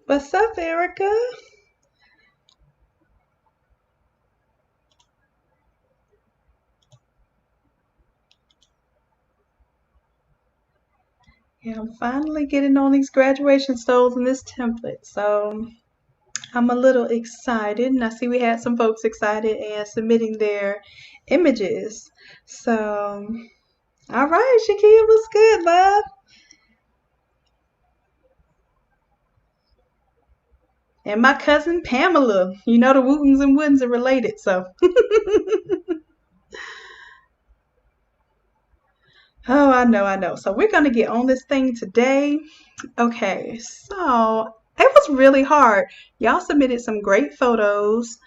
What's up, Erica? Yeah, I'm finally getting on these graduation stoles in this template. So I'm a little excited. And I see we had some folks excited and submitting their images. So, all right, Shakia, what's good, love? And my cousin Pamela. You know the Wootens and Woodens are related, so. Oh, I know, I know. So we're going to get on this thing today. Okay, so it was really hard. Y'all submitted some great photos.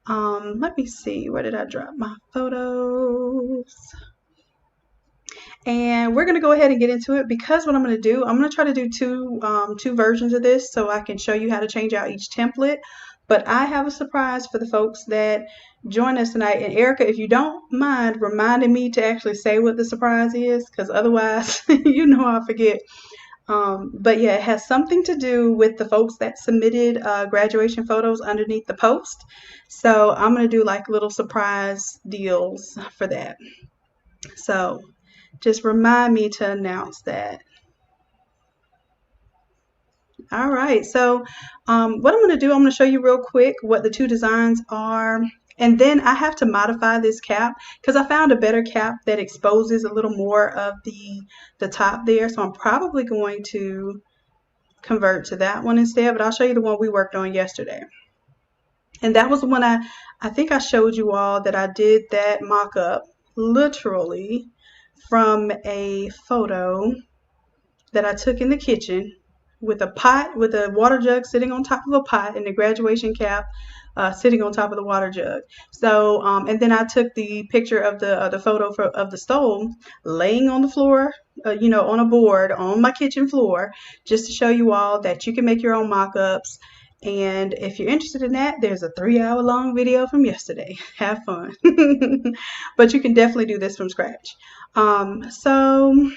Let me see, where did I drop my photos? And we're gonna go ahead and get into it because what I'm gonna do, I'm gonna try to do two versions of this so I can show you how to change out each template. But I have a surprise for the folks that join us tonight. And Erica, if you don't mind reminding me to actually say what the surprise is, because otherwise, you know I forget. But yeah, it has something to do with the folks that submitted graduation photos underneath the post. So I'm going to do like little surprise deals for that. So just remind me to announce that. All right, so what I'm going to do, I'm going to show you real quick what the two designs are. And then I have to modify this cap because I found a better cap that exposes a little more of the top there. So I'm probably going to convert to that one instead, but I'll show you the one we worked on yesterday. And that was the one I think I showed you all that I did that mock-up literally from a photo that I took in the kitchen with a pot, with a water jug sitting on top of a pot and the graduation cap sitting on top of the water jug. So, and then I took the picture of the photo of the stove laying on the floor, on a board on my kitchen floor, just to show you all that you can make your own mock-ups. And if you're interested in that, there's a 3-hour long video from yesterday. Have fun. But you can definitely do this from scratch. So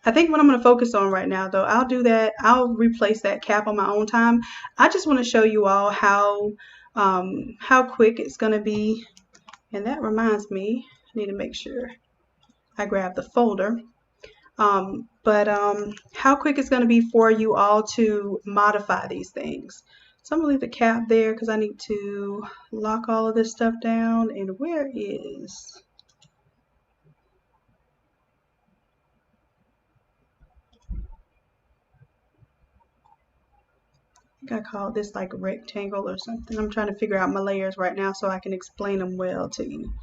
I think what I'm going to focus on right now, though, I'll do that. I'll replace that cap on my own time. I just want to show you all how quick it's going to be. And that reminds me, I need to make sure I grab the folder. But how quick it's going to be for you all to modify these things. So I'm going to leave the cap there because I need to lock all of this stuff down. And where is... I think I called this like rectangle or something. I'm trying to figure out my layers right now so I can explain them well to you.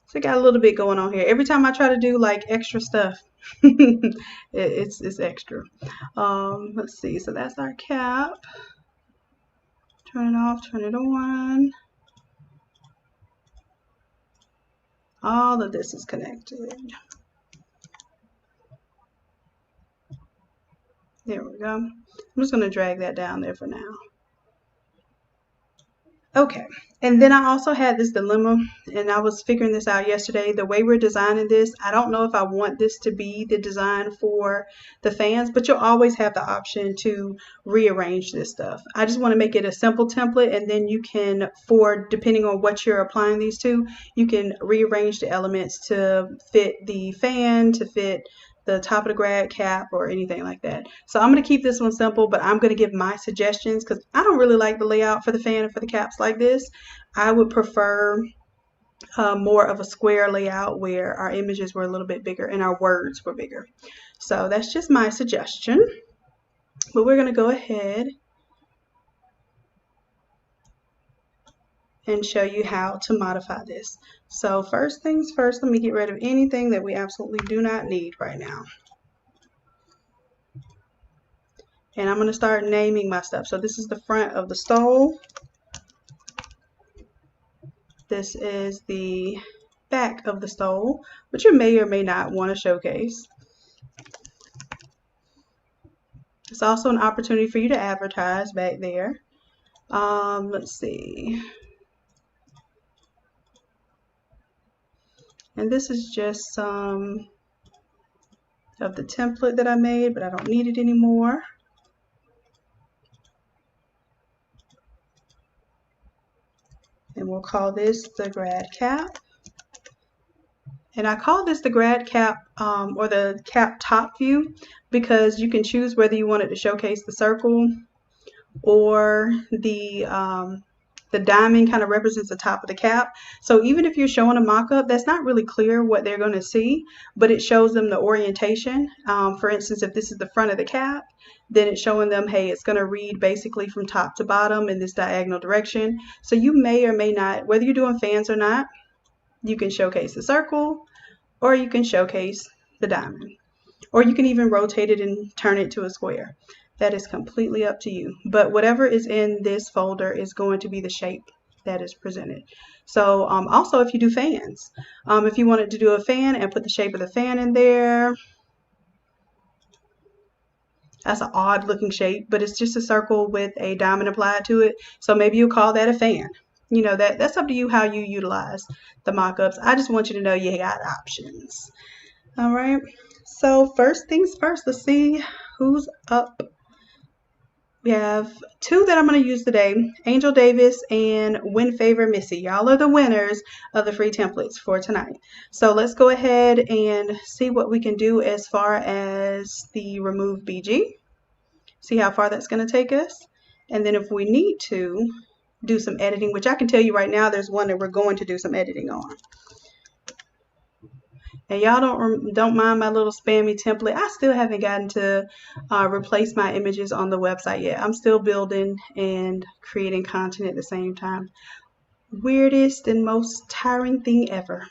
So I got a little bit going on here. Every time I try to do like extra stuff, it's extra. Let's see. So that's our cap. Turn it off, turn it on. All of this is connected. There we go. I'm just going to drag that down there for now. Okay, and then I also had this dilemma, and I was figuring this out yesterday. The way we're designing this, I don't know if I want this to be the design for the fans, but you'll always have the option to rearrange this stuff. I just want to make it a simple template, and then you can, depending on what you're applying these to, you can rearrange the elements to fit the fan, to fit the top of the grad cap or anything like that. So I'm going to keep this one simple, but I'm going to give my suggestions because I don't really like the layout for the fan and for the caps like this. I would prefer more of a square layout where our images were a little bit bigger and our words were bigger. So that's just my suggestion. But we're going to go ahead and show you how to modify this. So first things first, let me get rid of anything that we absolutely do not need right now. And I'm going to start naming my stuff. So this is the front of the stole. This is the back of the stole, which you may or may not want to showcase. It's also an opportunity for you to advertise back there. Let's see. And this is just some of the template that I made, but I don't need it anymore. And we'll call this the grad cap. And I call this the grad cap or the cap top view because you can choose whether you want it to showcase the circle or the diamond kind of represents the top of the cap. So even if you're showing a mock-up, that's not really clear what they're going to see, but it shows them the orientation. For instance, if this is the front of the cap, then it's showing them, hey, it's going to read basically from top to bottom in this diagonal direction. So you may or may not, whether you're doing fans or not, you can showcase the circle or you can showcase the diamond. Or you can even rotate it and turn it to a square. That is completely up to you. But whatever is in this folder is going to be the shape that is presented. So also if you do fans, if you wanted to do a fan and put the shape of the fan in there, that's an odd looking shape, but it's just a circle with a diamond applied to it. So maybe you'll call that a fan. You know, that's up to you how you utilize the mock-ups. I just want you to know you got options. All right. So first things first, let's see who's up. We have two that I'm going to use today, Angel Davis and Win Favor Missy. Y'all are the winners of the free templates for tonight. So let's go ahead and see what we can do as far as the remove BG. See how far that's going to take us. And then if we need to do some editing, which I can tell you right now, there's one that we're going to do some editing on. And y'all don't mind my little spammy template. I still haven't gotten to replace my images on the website yet. I'm still building and creating content at the same time. Weirdest and most tiring thing ever.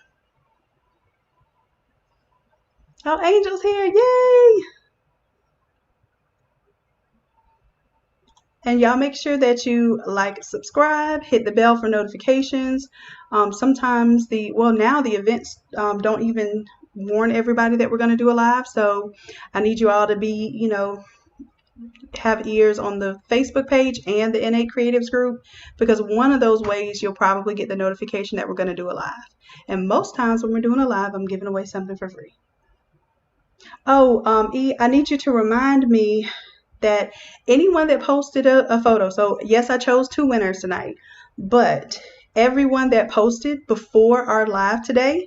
Oh, Angel's here. Yay! And y'all make sure that you like, subscribe, hit the bell for notifications. Sometimes now the events don't even warn everybody that we're going to do a live. So I need you all to be, you know, have ears on the Facebook page and the Innate Creatives group, because one of those ways you'll probably get the notification that we're going to do a live. And most times when we're doing a live, I'm giving away something for free. Oh, E, I need you to remind me that anyone that posted a photo, so yes, I chose two winners tonight, but everyone that posted before our live today,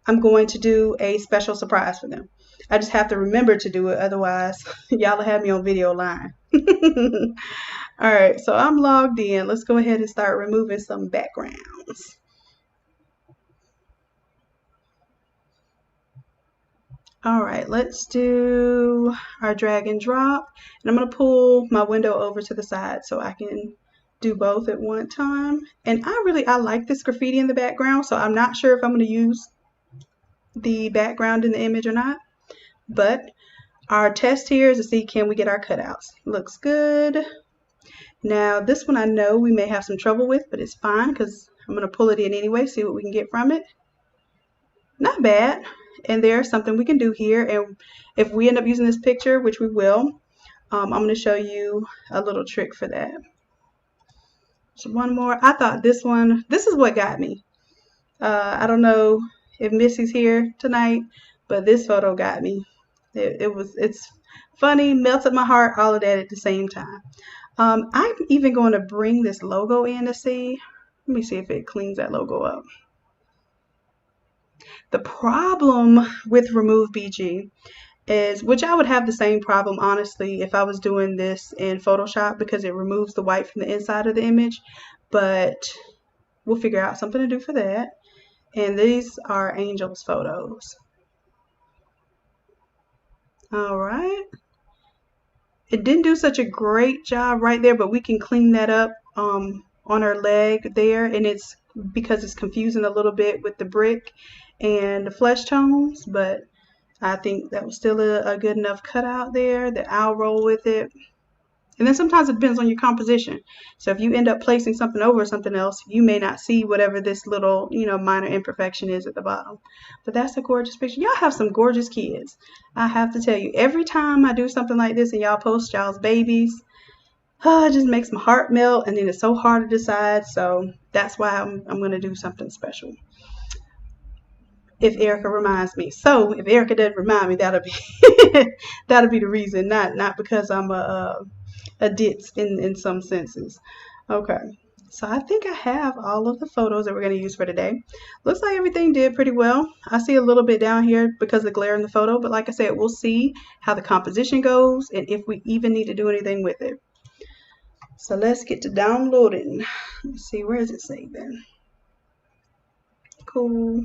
I'm going to do a special surprise for them. I just have to remember to do it, otherwise y'all will have me on video line. All right, so I'm logged in. Let's go ahead and start removing some backgrounds. All right, let's do our drag and drop. And I'm going to pull my window over to the side so I can do both at one time. And I like this graffiti in the background, so I'm not sure if I'm going to use the background in the image or not. But our test here is to see, can we get our cutouts? Looks good. Now this one I know we may have some trouble with, but it's fine because I'm going to pull it in anyway, see what we can get from it. Not bad. And there's something we can do here, and if we end up using this picture, which we will, I'm going to show you a little trick for that. So one more. I thought this is what got me. I don't know if Missy's here tonight, but this photo got me. It's funny, melted my heart, all of that at the same time. I'm even going to bring this logo in to see. Let me see if it cleans that logo up. The problem with remove BG is, which I would have the same problem honestly if I was doing this in Photoshop, because it removes the white from the inside of the image, but we'll figure out something to do for that. And these are Angel's photos. All right. It didn't do such a great job right there, but we can clean that up on her leg there, and it's because it's confusing a little bit with the brick and the flesh tones, but I think that was still a good enough cutout there that I'll roll with it. And then sometimes it depends on your composition. So if you end up placing something over something else, you may not see whatever this little, you know, minor imperfection is at the bottom. But that's a gorgeous picture. Y'all have some gorgeous kids. I have to tell you, every time I do something like this and y'all post y'all's babies, it just makes my heart melt, and then it's so hard to decide. So that's why I'm going to do something special. If Erica reminds me. So if Erica doesn't remind me, that'll be that'll be the reason, not because I'm a ditz in some senses. Okay, So I think I have all of the photos that we're going to use for today. Looks like everything did pretty well. I see a little bit down here because of the glare in the photo, but like I said, we'll see how the composition goes and if we even need to do anything with it. So let's get to downloading. Let's see, where is it saving? Cool.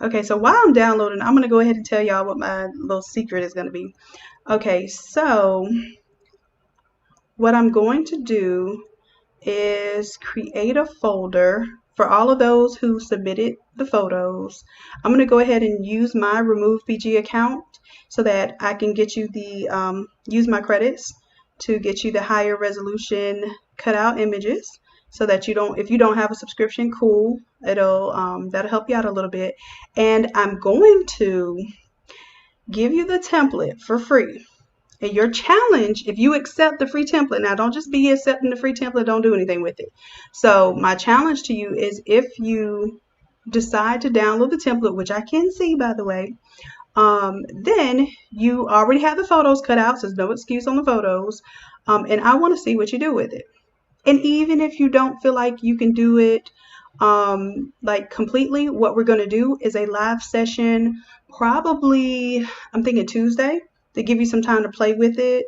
Okay, so while I'm downloading, I'm going to go ahead and tell y'all what my little secret is going to be. Okay, so what I'm going to do is create a folder for all of those who submitted the photos. I'm going to go ahead and use my Remove BG account so that I can get you the, use my credits to get you the higher resolution cutout images so that you don't, if you don't have a subscription, cool, it'll, that'll help you out a little bit. And I'm going to give you the template for free. And your challenge, if you accept the free template, now don't just be accepting the free template, don't do anything with it. So my challenge to you is if you decide to download the template, which I can see by the way, then you already have the photos cut out, so there's no excuse on the photos. And I want to see what you do with it. And even if you don't feel like you can do it like completely, what we're going to do is a live session, probably, I'm thinking Tuesday, to give you some time to play with it,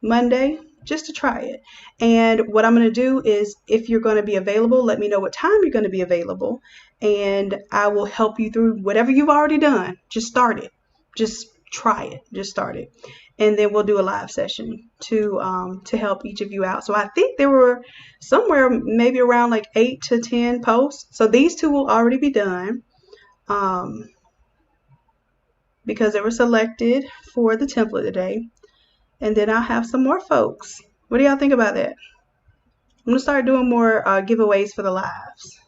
Monday, just to try it. And what I'm going to do is, if you're going to be available, let me know what time you're going to be available, and I will help you through whatever you've already done. Just start it. Just try it. Just start it. And then we'll do a live session to help each of you out. So I think there were somewhere maybe around like 8 to 10 posts. So these two will already be done. Because they were selected for the template today. And then I'll have some more folks. What do y'all think about that? I'm going to start doing more giveaways for the lives.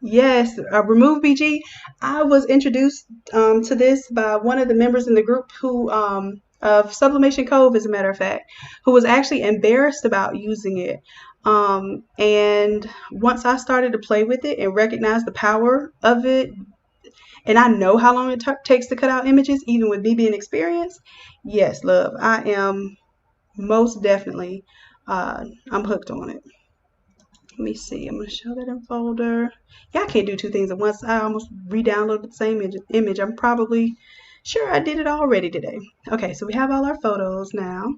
Yes, Remove BG. I was introduced to this by one of the members in the group who, of Sublimation Cove, as a matter of fact, who was actually embarrassed about using it. And once I started to play with it and recognize the power of it, and I know how long it takes to cut out images, even with me being experienced, yes, love, I am most definitely, I'm hooked on it. Let me see, I'm going to show that in folder. Yeah, I can't do two things at once. I almost re-downloaded the same image. I'm probably sure I did it already today. Okay, so we have all our photos now.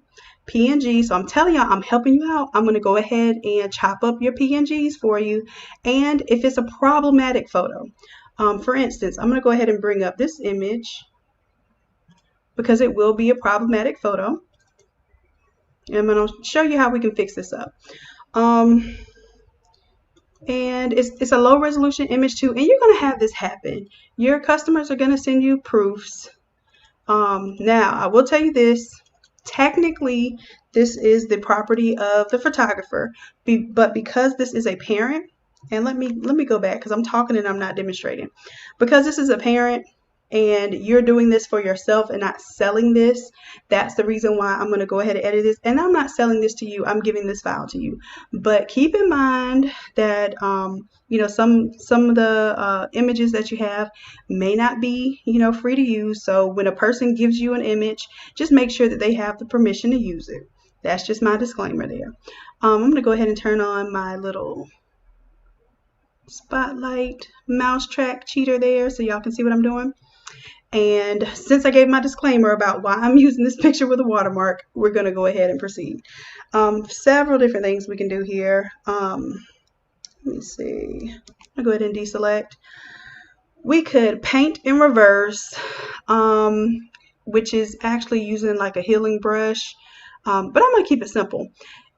PNG, so I'm telling y'all, I'm helping you out. I'm going to go ahead and chop up your PNGs for you. And if it's a problematic photo, for instance, I'm going to go ahead and bring up this image because it will be a problematic photo. And I'm going to show you how we can fix this up. And it's a low resolution image too, and you're going to have this happen. Your customers are going to send you proofs. Now, I will tell you this. Technically, this is the property of the photographer, but because this is a parent, and let me go back because I'm talking and I'm not demonstrating. Because this is a parent and you're doing this for yourself and not selling this, that's the reason why I'm going to go ahead and edit this. And I'm not selling this to you, I'm giving this file to you. But keep in mind that you know, some of the images that you have may not be, you know, free to use. So when a person gives you an image, just make sure that they have the permission to use it. That's just my disclaimer there. I'm going to go ahead and turn on my little spotlight mouse track cheater there so y'all can see what I'm doing. And since I gave my disclaimer about why I'm using this picture with a watermark, we're going to go ahead and proceed. Several different things we can do here. Let me see. I'll go ahead and deselect. We could paint in reverse, which is actually using like a healing brush. But I'm going to keep it simple.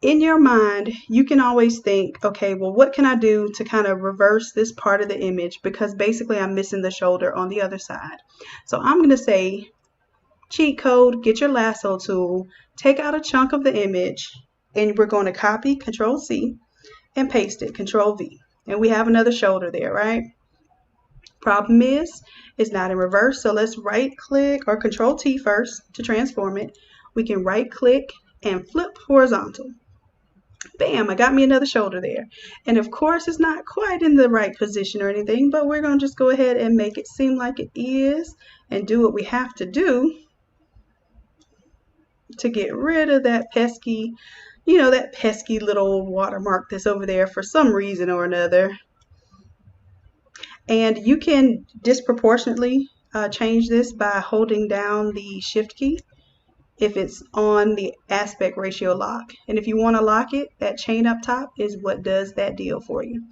In your mind, you can always think, okay, well, what can I do to kind of reverse this part of the image? Because basically I'm missing the shoulder on the other side. So I'm going to say, cheat code, get your lasso tool, take out a chunk of the image, and we're going to copy, Control C, and paste it, Control V. And we have another shoulder there, right? Problem is, it's not in reverse. So let's right click or Control T first to transform it. We can right click and flip horizontal. Bam, I got me another shoulder there. And of course, it's not quite in the right position or anything, but we're going to just go ahead and make it seem like it is and do what we have to do to get rid of that pesky, that pesky little watermark that's over there for some reason or another. And you can disproportionately change this by holding down the shift key if it's on the aspect ratio lock. And if you want to lock it, that chain up top is what does that deal for you.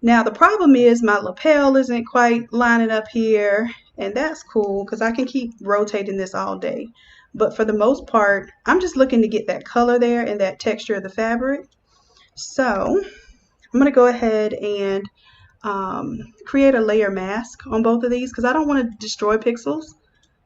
Now the problem is my lapel isn't quite lining up here, and that's cool because I can keep rotating this all day. But for the most part, I'm just looking to get that color there and that texture of the fabric. So I'm going to go ahead and create a layer mask on both of these because I don't want to destroy pixels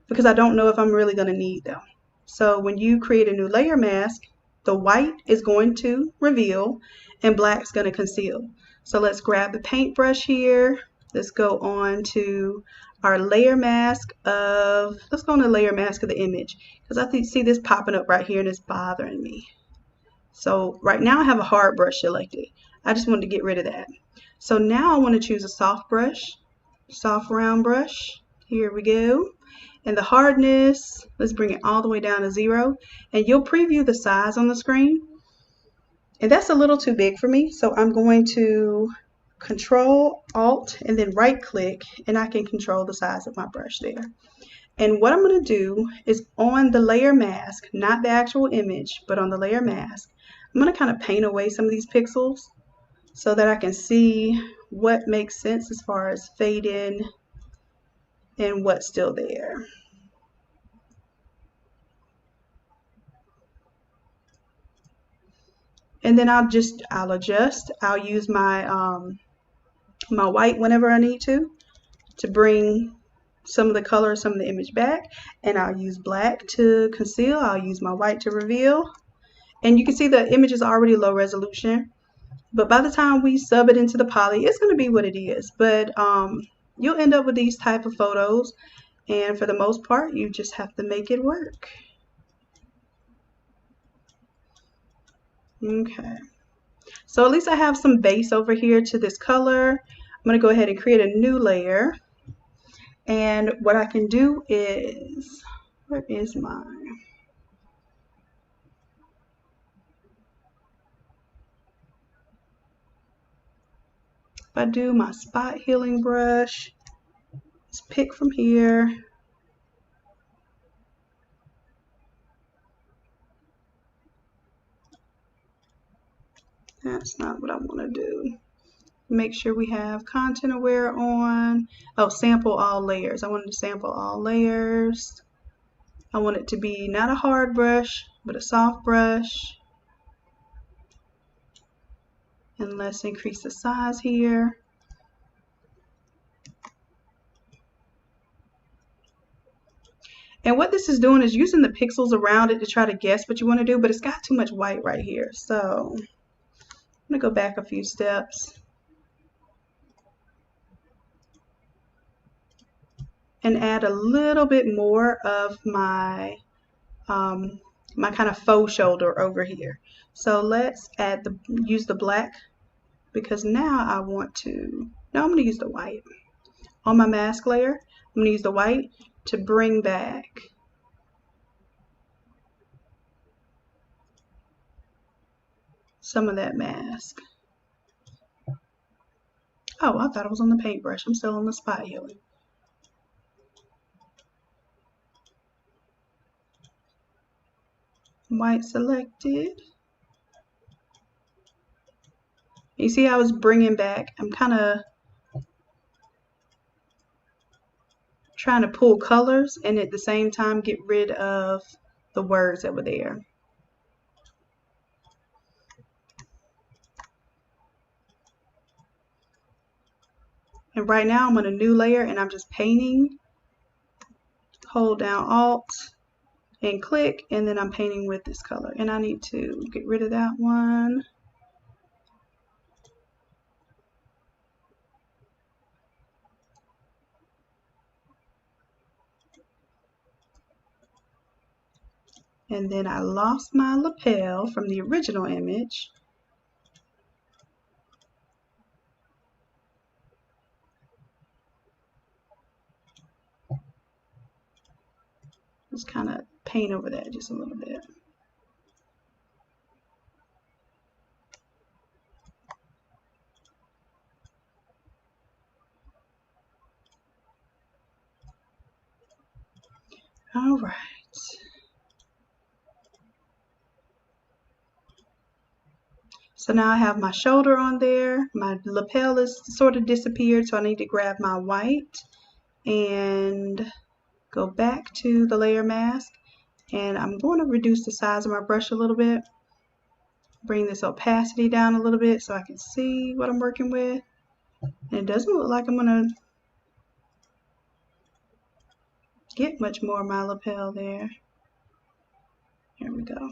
because I don't know if I'm really going to need them. So when you create a new layer mask, the white is going to reveal and black's going to conceal. So let's grab the paintbrush here. Let's go on to our layer mask of, let's go on the layer mask of the image because I see this popping up right here and it's bothering me. So right now I have a hard brush selected. I just wanted to get rid of that. So now I want to choose a soft brush, soft round brush. Here we go. And the hardness, let's bring it all the way down to 0. And you'll preview the size on the screen. And that's a little too big for me. So I'm going to Control, Alt, and then right click, and I can control the size of my brush there. And what I'm going to do is on the layer mask, not the actual image, but on the layer mask, I'm going to kind of paint away some of these pixels so that I can see what makes sense as far as fade in and what's still there. And then I'll adjust. I'll use my my white whenever I need to bring some of the color, some of the image back. And I'll use black to conceal. I'll use my white to reveal. And you can see the image is already low resolution. But by the time we sub it into the poly, it's going to be what it is. But you'll end up with these type of photos. And for the most part, you just have to make it work. Okay. So at least I have some base over here to this color. I'm going to go ahead and create a new layer. And what I can do is, where is mine? If I do my spot healing brush, let's pick from here. That's not what I want to do. Make sure we have content aware on. Oh, sample all layers. I wanted to sample all layers. I want it to be not a hard brush, but a soft brush. And let's increase the size here. And what this is doing is using the pixels around it to try to guess what you want to do, but it's got too much white right here. So I'm going to go back a few steps and add a little bit more of my my kind of faux shoulder over here. So let's use the black because now I want to, no, I'm going to use the white. On my mask layer, I'm going to use the white to bring back some of that mask. Oh, I thought it was on the paintbrush. I'm still on the spot healing. White selected. You see how I was bringing back, I'm kind of trying to pull colors and at the same time get rid of the words that were there. And right now I'm on a new layer and I'm just painting. Hold down Alt and click, and then I'm painting with this color. And I need to get rid of that one. And then I lost my lapel from the original image. Just kind of paint over that just a little bit. All right. So now I have my shoulder on there. My lapel is sort of disappeared, so I need to grab my white and go back to the layer mask. And I'm going to reduce the size of my brush a little bit. Bring this opacity down a little bit so I can see what I'm working with. And it doesn't look like I'm going to get much more of my lapel there. Here we go.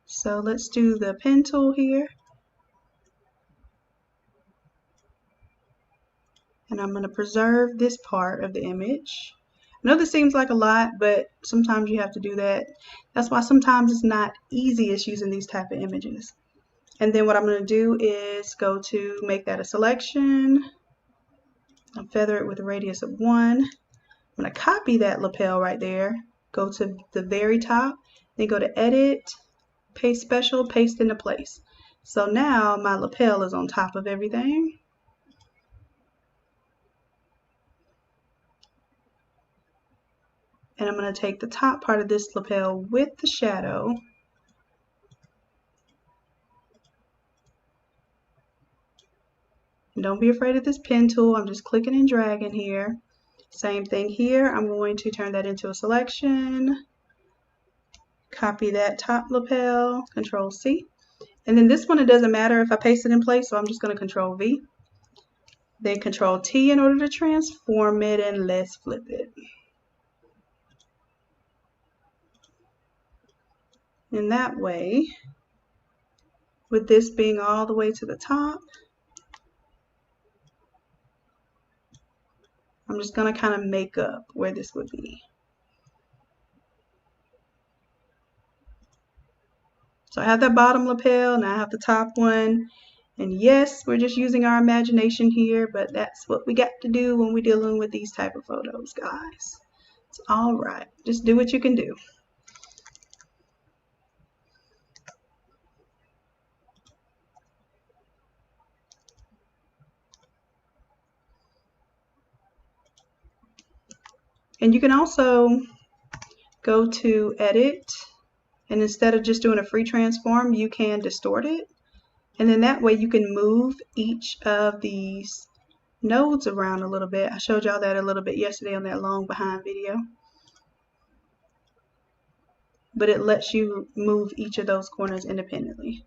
So let's do the pen tool here. And I'm going to preserve this part of the image. I know this seems like a lot, but sometimes you have to do that. That's why sometimes it's not easiest using these type of images. And then what I'm going to do is go to make that a selection. I'll feather it with a radius of 1. I'm going to copy that lapel right there. Go to the very top. Then go to Edit, Paste Special, Paste into place. So now my lapel is on top of everything. And I'm going to take the top part of this lapel with the shadow. And don't be afraid of this pen tool. I'm just clicking and dragging here. Same thing here. I'm going to turn that into a selection. Copy that top lapel, Control C. And then this one, it doesn't matter if I paste it in place, so I'm just going to Control V. Then Control T in order to transform it, and let's flip it. In that way, with this being all the way to the top, I'm just going to kind of make up where this would be. So I have that bottom lapel, now I have the top one. And yes, we're just using our imagination here, but that's what we got to do when we're dealing with these type of photos, guys. It's all right. Just do what you can do. And you can also go to Edit, and instead of just doing a free transform, you can distort it. And then that way you can move each of these nodes around a little bit. I showed y'all that a little bit yesterday on that long behind video. But it lets you move each of those corners independently.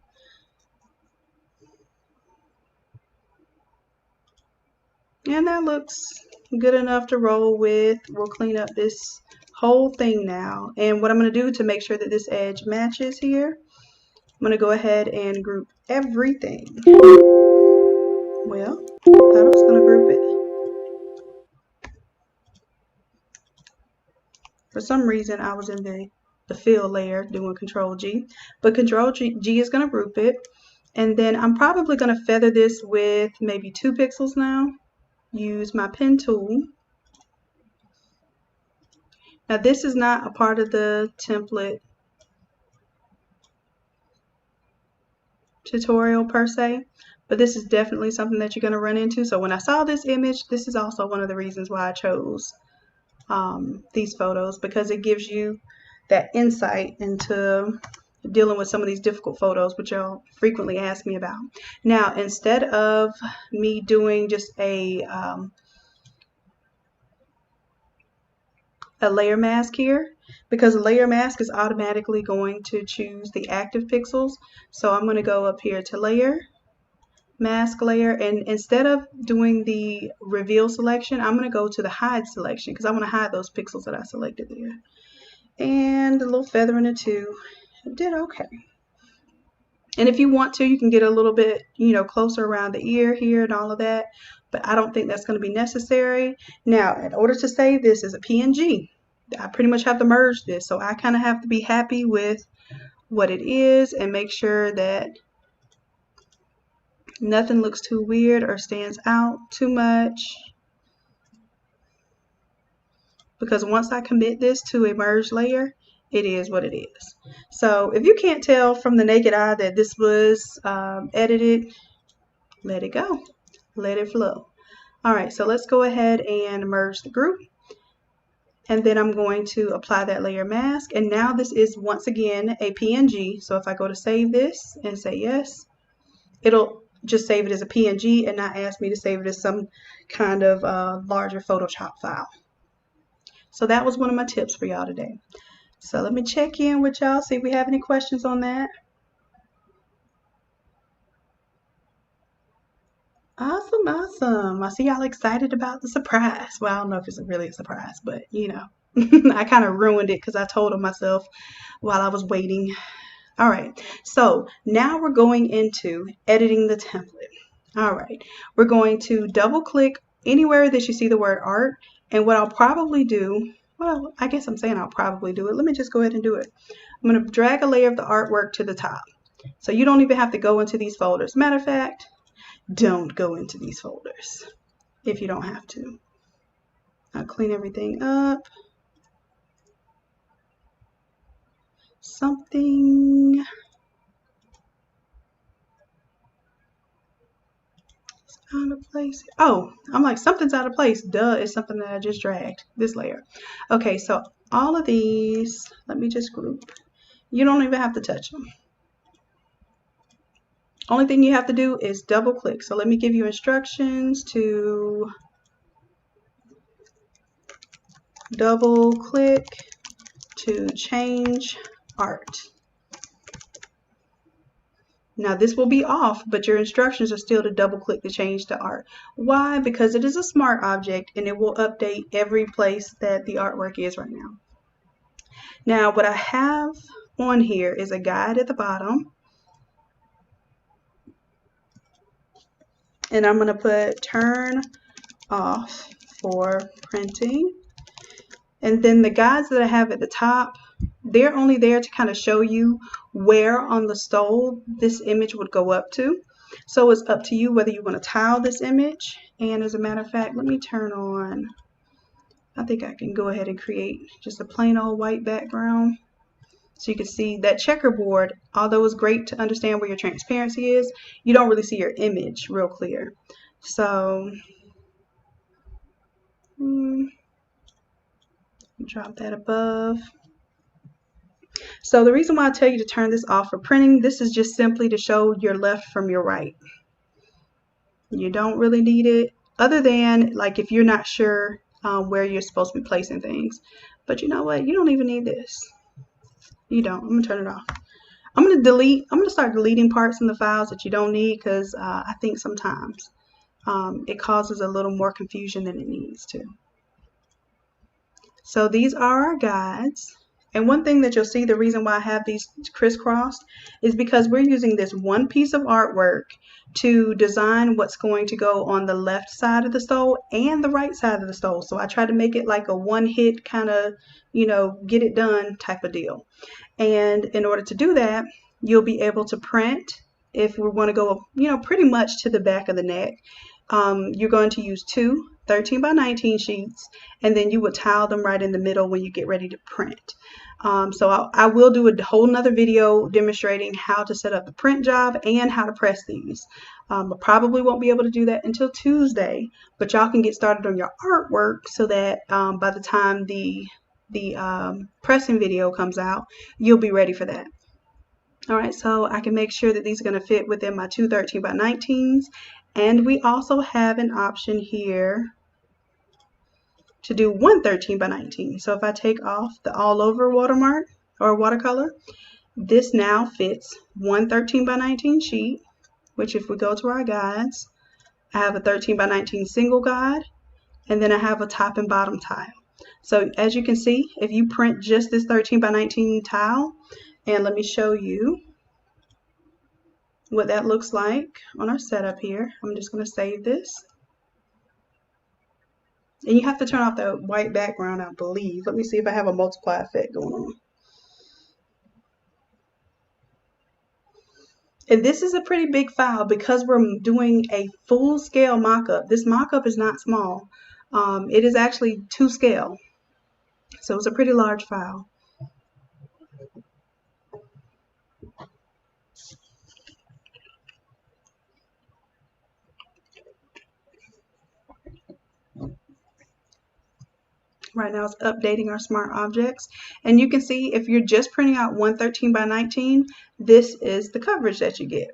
And that looks good enough to roll with. We'll clean up this whole thing now. And what I'm going to do to make sure that this edge matches here, I'm going to go ahead and group everything. Well, I thought I was going to group it. For some reason, I was in the fill layer doing Control G. But Control G is going to group it. And then I'm probably going to feather this with maybe 2 pixels now. Use my pen tool. Now this is not a part of the template tutorial per se, but this is definitely something that you're going to run into. So when I saw this image, this is also one of the reasons why I chose these photos, because it gives you that insight into dealing with some of these difficult photos, which y'all frequently ask me about. Now, instead of me doing just a layer mask here, because a layer mask is automatically going to choose the active pixels. So I'm going to go up here to layer, mask layer, and instead of doing the reveal selection, I'm going to go to the hide selection because I want to hide those pixels that I selected there. And a little feathering it too. It did okay. And if you want to, you can get a little bit, closer around the ear here and all of that, but I don't think that's going to be necessary. Now, in order to save this as a PNG, I pretty much have to merge this, so I kind of have to be happy with what it is and make sure that nothing looks too weird or stands out too much. because once I commit this to a merge layer, it is what it is. So if you can't tell from the naked eye that this was edited, let it go. Let it flow. All right, so let's go ahead and merge the group. And then I'm going to apply that layer mask. And now this is once again a PNG. So if I go to save this and say yes, it'll just save it as a PNG and not ask me to save it as some kind of larger Photoshop file. So that was one of my tips for y'all today. So let me check in with y'all, see if we have any questions on that. Awesome, awesome. I see y'all excited about the surprise. Well, I don't know if it's really a surprise, but you know, I kind of ruined it because I told them myself while I was waiting. All right, so now we're going into editing the template. All right, we're going to double click anywhere that you see the word art. And what I'll probably do, well, I guess I'm saying I'll probably do it. Let me just go ahead and do it. I'm going to drag a layer of the artwork to the top. So you don't even have to go into these folders. Matter of fact, don't go into these folders if you don't have to. I'll clean everything up. Something out of place. Oh, I'm like, something's out of place. Duh, it's something that I just dragged, this layer. Okay, so all of these, let me just group. You don't even have to touch them. Only thing you have to do is double click. So let me give you instructions to double click to change art. Now this will be off, but your instructions are still to double click to change the art. Why? Because it is a smart object and it will update every place that the artwork is right now. Now what I have on here is a guide at the bottom. And I'm going to put turn off for printing. And then the guides that I have at the top, they're only there to kind of show you where on the stole this image would go up to. So it's up to you whether you want to tile this image. And as a matter of fact, let me turn on, I think I can go ahead and create just a plain old white background. So you can see that checkerboard, although it's great to understand where your transparency is, you don't really see your image real clear. So drop that above. So the reason why I tell you to turn this off for printing, this is just simply to show your left from your right. You don't really need it, other than like if you're not sure where you're supposed to be placing things. But you know what? You don't even need this. You don't. I'm going to turn it off. I'm going to start deleting parts in the files that you don't need because I think sometimes it causes a little more confusion than it needs to. So these are our guides. And one thing that you'll see, the reason why I have these crisscrossed is because we're using this one piece of artwork to design what's going to go on the left side of the stole and the right side of the stole. So I try to make it like a one-hit kind of, you know, get it done type of deal. And in order to do that, you'll be able to print, if we want to go, you know, pretty much to the back of the neck. You're going to use two 13 by 19 sheets, and then you would tile them right in the middle when you get ready to print. So I will do a whole nother video demonstrating how to set up the print job and how to press these. I probably won't be able to do that until Tuesday, but y'all can get started on your artwork so that by the time the pressing video comes out, you'll be ready for that. All right, so I can make sure that these are going to fit within my two 13 by 19s. And we also have an option here to do one 13 by 19. So if I take off the all over watermark or watercolor, this now fits one 13 by 19 sheet, which if we go to our guides, I have a 13 by 19 single guide, and then I have a top and bottom tile. So as you can see, if you print just this 13 by 19 tile, and let me show you what that looks like on our setup here. I'm just going to save this. And you have to turn off the white background, I believe. Let me see if I have a multiply effect going on. And this is a pretty big file because we're doing a full scale mock-up. This mock-up is not small. It is actually to scale. So it's a pretty large file. Right now it's updating our smart objects. And you can see if you're just printing out one 13 by 19, this is the coverage that you get.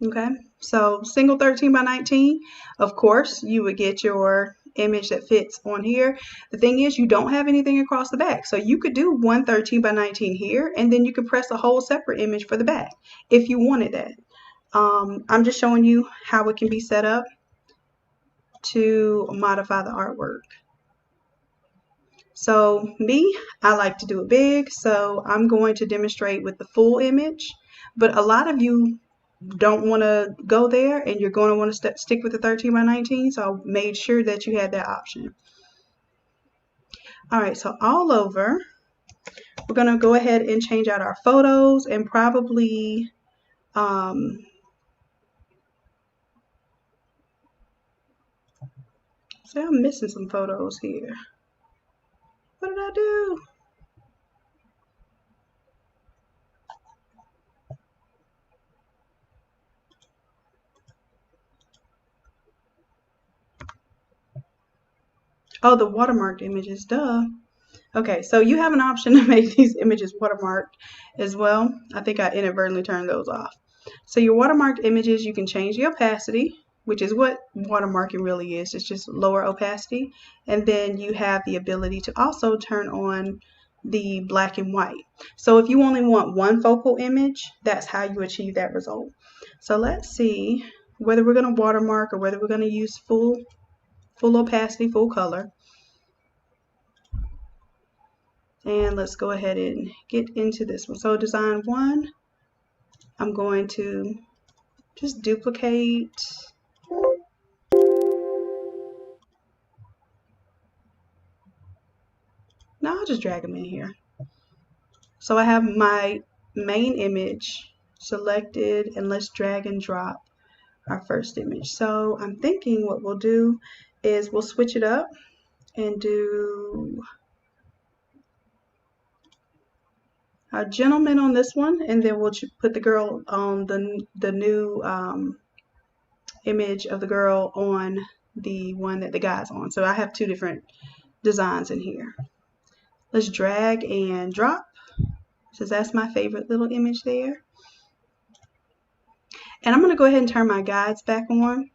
Okay, so single 13 by 19, of course, you would get your image that fits on here. The thing is, you don't have anything across the back. So you could do one 13 by 19 here, and then you could press a whole separate image for the back if you wanted that. I'm just showing you how it can be set up to modify the artwork. So me, I like to do it big, so I'm going to demonstrate with the full image, but a lot of you don't want to go there and you're going to want to stick with the 13 by 19, so I made sure that you had that option. All right, so all over, we're going to go ahead and change out our photos and probably say I'm missing some photos here. What did I do? Oh, the watermarked images, duh. Okay, so you have an option to make these images watermarked as well. I think I inadvertently turned those off. So your watermarked images, you can change the opacity, which is what watermarking really is. It's just lower opacity. And then you have the ability to also turn on the black and white. So if you only want one focal image, that's how you achieve that result. So let's see whether we're going to watermark or whether we're going to use full opacity, full color. And let's go ahead and get into this one. So design one, I'm going to just duplicate. No, I'll just drag them in here. So I have my main image selected, and let's drag and drop our first image. So I'm thinking what we'll do is we'll switch it up and do a gentleman on this one, and then we'll put the girl on the new image of the girl on the one that the guy's on. So I have two different designs in here. Let's drag and drop, since that's my favorite little image there. And I'm going to go ahead and turn my guides back on.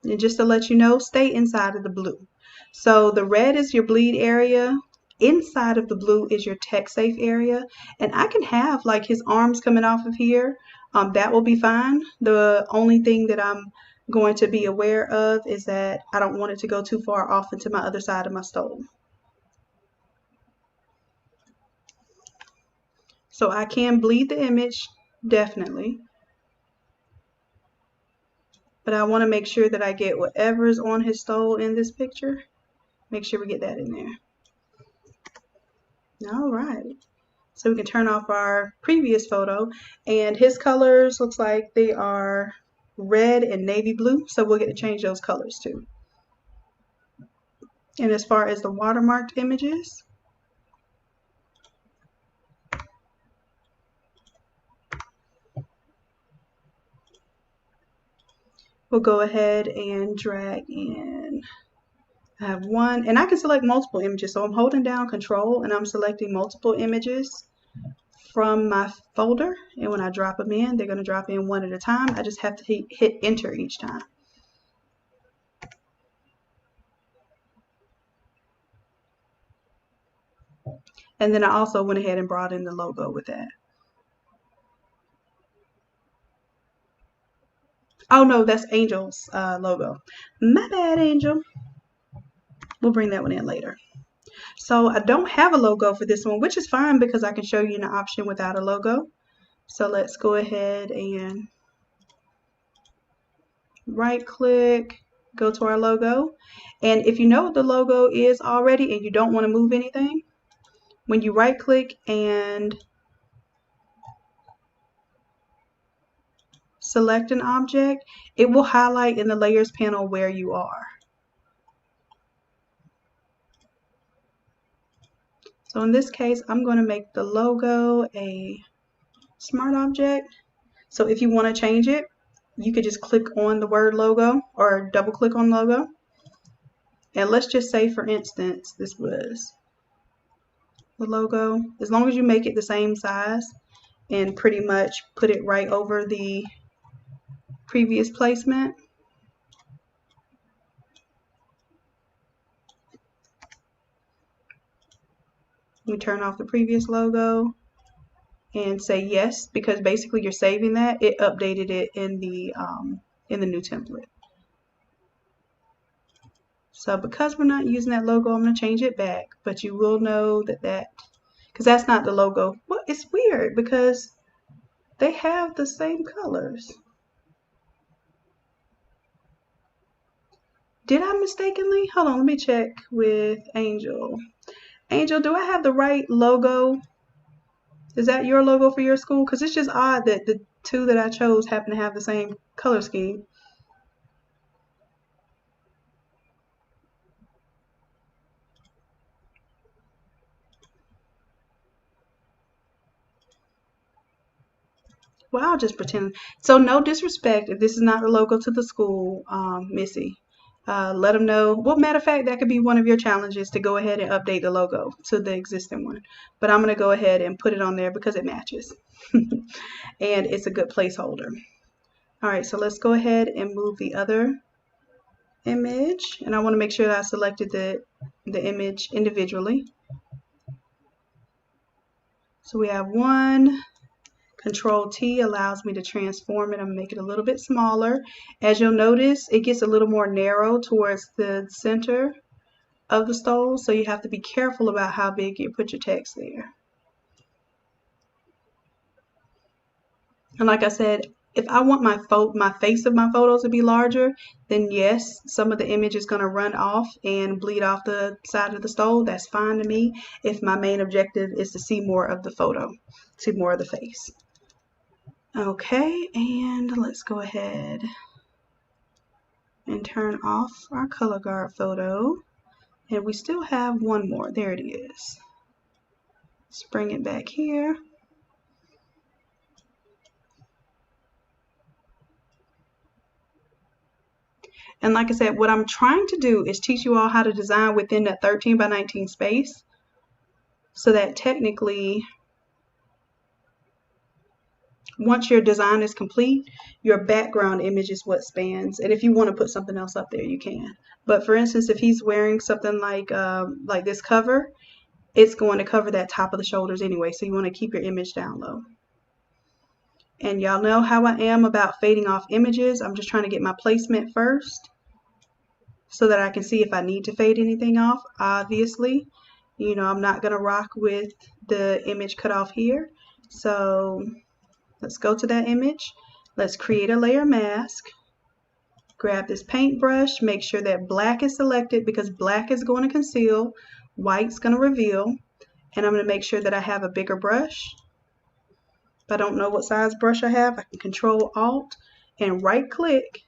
And just to let you know, stay inside of the blue. So the red is your bleed area. Inside of the blue is your text safe area. And I can have like his arms coming off of here. That will be fine. The only thing that I'm going to be aware of is that I don't want it to go too far off into my other side of my stole. So I can bleed the image, definitely. But I want to make sure that I get whatever's on his stole in this picture. Make sure we get that in there. All right. So we can turn off our previous photo. And his colors looks like they are red and navy blue. So we'll get to change those colors too. And as far as the watermarked images, we'll go ahead and drag in. I have one, and I can select multiple images. So I'm holding down Control and I'm selecting multiple images from my folder. And when I drop them in, they're going to drop in one at a time. I just have to hit enter each time. And then I also went ahead and brought in the logo with that. Oh no, that's Angel's logo. My bad, Angel. We'll bring that one in later. So I don't have a logo for this one, which is fine because I can show you an option without a logo. So let's go ahead and right click, go to our logo. And if you know what the logo is already and you don't want to move anything, when you right click and select an object, it will highlight in the layers panel where you are. So in this case, I'm going to make the logo a smart object. So if you want to change it, you could just click on the word logo or double click on logo. And let's just say, for instance, this was the logo. As long as you make it the same size and pretty much put it right over the previous placement. We turn off the previous logo and say yes, because basically you're saving that. It updated it in the new template. So because we're not using that logo, I'm going to change it back, but you will know that because that's not the logo. Well, it's weird because they have the same colors. Did I mistakenly? Hold on, let me check with Angel. Angel, do I have the right logo? Is that your logo for your school? Because it's just odd that the two that I chose happen to have the same color scheme. Well, I'll just pretend. So no disrespect if this is not the logo to the school, Missy. Let them know. Well, matter of fact, that could be one of your challenges, to go ahead and update the logo to the existing one. But I'm going to go ahead and put it on there because it matches. And it's a good placeholder. All right, so let's go ahead and move the other image. And I want to make sure that I selected the image individually. So we have one. Control T allows me to transform it and make it a little bit smaller. As you'll notice, it gets a little more narrow towards the center of the stole, so you have to be careful about how big you put your text there. And like I said, if I want my face of my photos to be larger, then yes, some of the image is going to run off and bleed off the side of the stole. That's fine to me if my main objective is to see more of the photo, see more of the face. Okay, and let's go ahead and turn off our color guard photo. And we still have one more. There it is. Let's bring it back here. And like I said, what I'm trying to do is teach you all how to design within that 13 by 19 space, so that technically, once your design is complete, your background image is what spans. And if you want to put something else up there, you can. But for instance, if he's wearing something like this cover, it's going to cover that top of the shoulders anyway. So you want to keep your image down low. And y'all know how I am about fading off images. I'm just trying to get my placement first so that I can see if I need to fade anything off. Obviously, you know, I'm not going to rock with the image cut off here. So let's go to that image. Let's create a layer mask. Grab this paintbrush. Make sure that black is selected because black is going to conceal, white's going to reveal. And I'm going to make sure that I have a bigger brush. If I don't know what size brush I have, I can Control Alt and right click,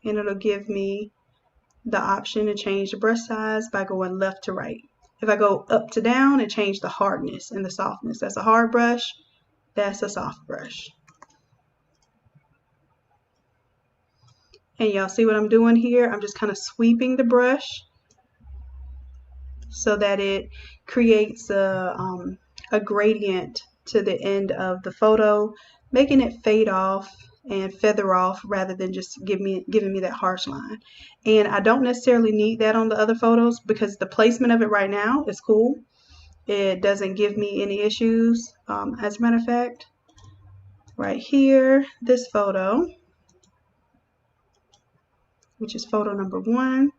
and it'll give me the option to change the brush size by going left to right. If I go up to down, it changes the hardness and the softness. That's a hard brush. That's a soft brush. And y'all see what I'm doing here? I'm just kind of sweeping the brush so that it creates a gradient to the end of the photo, making it fade off and feather off rather than just giving me that harsh line. And I don't necessarily need that on the other photos because the placement of it right now is cool. It doesn't give me any issues. As a matter of fact, right here, this photo, which is photo number 1,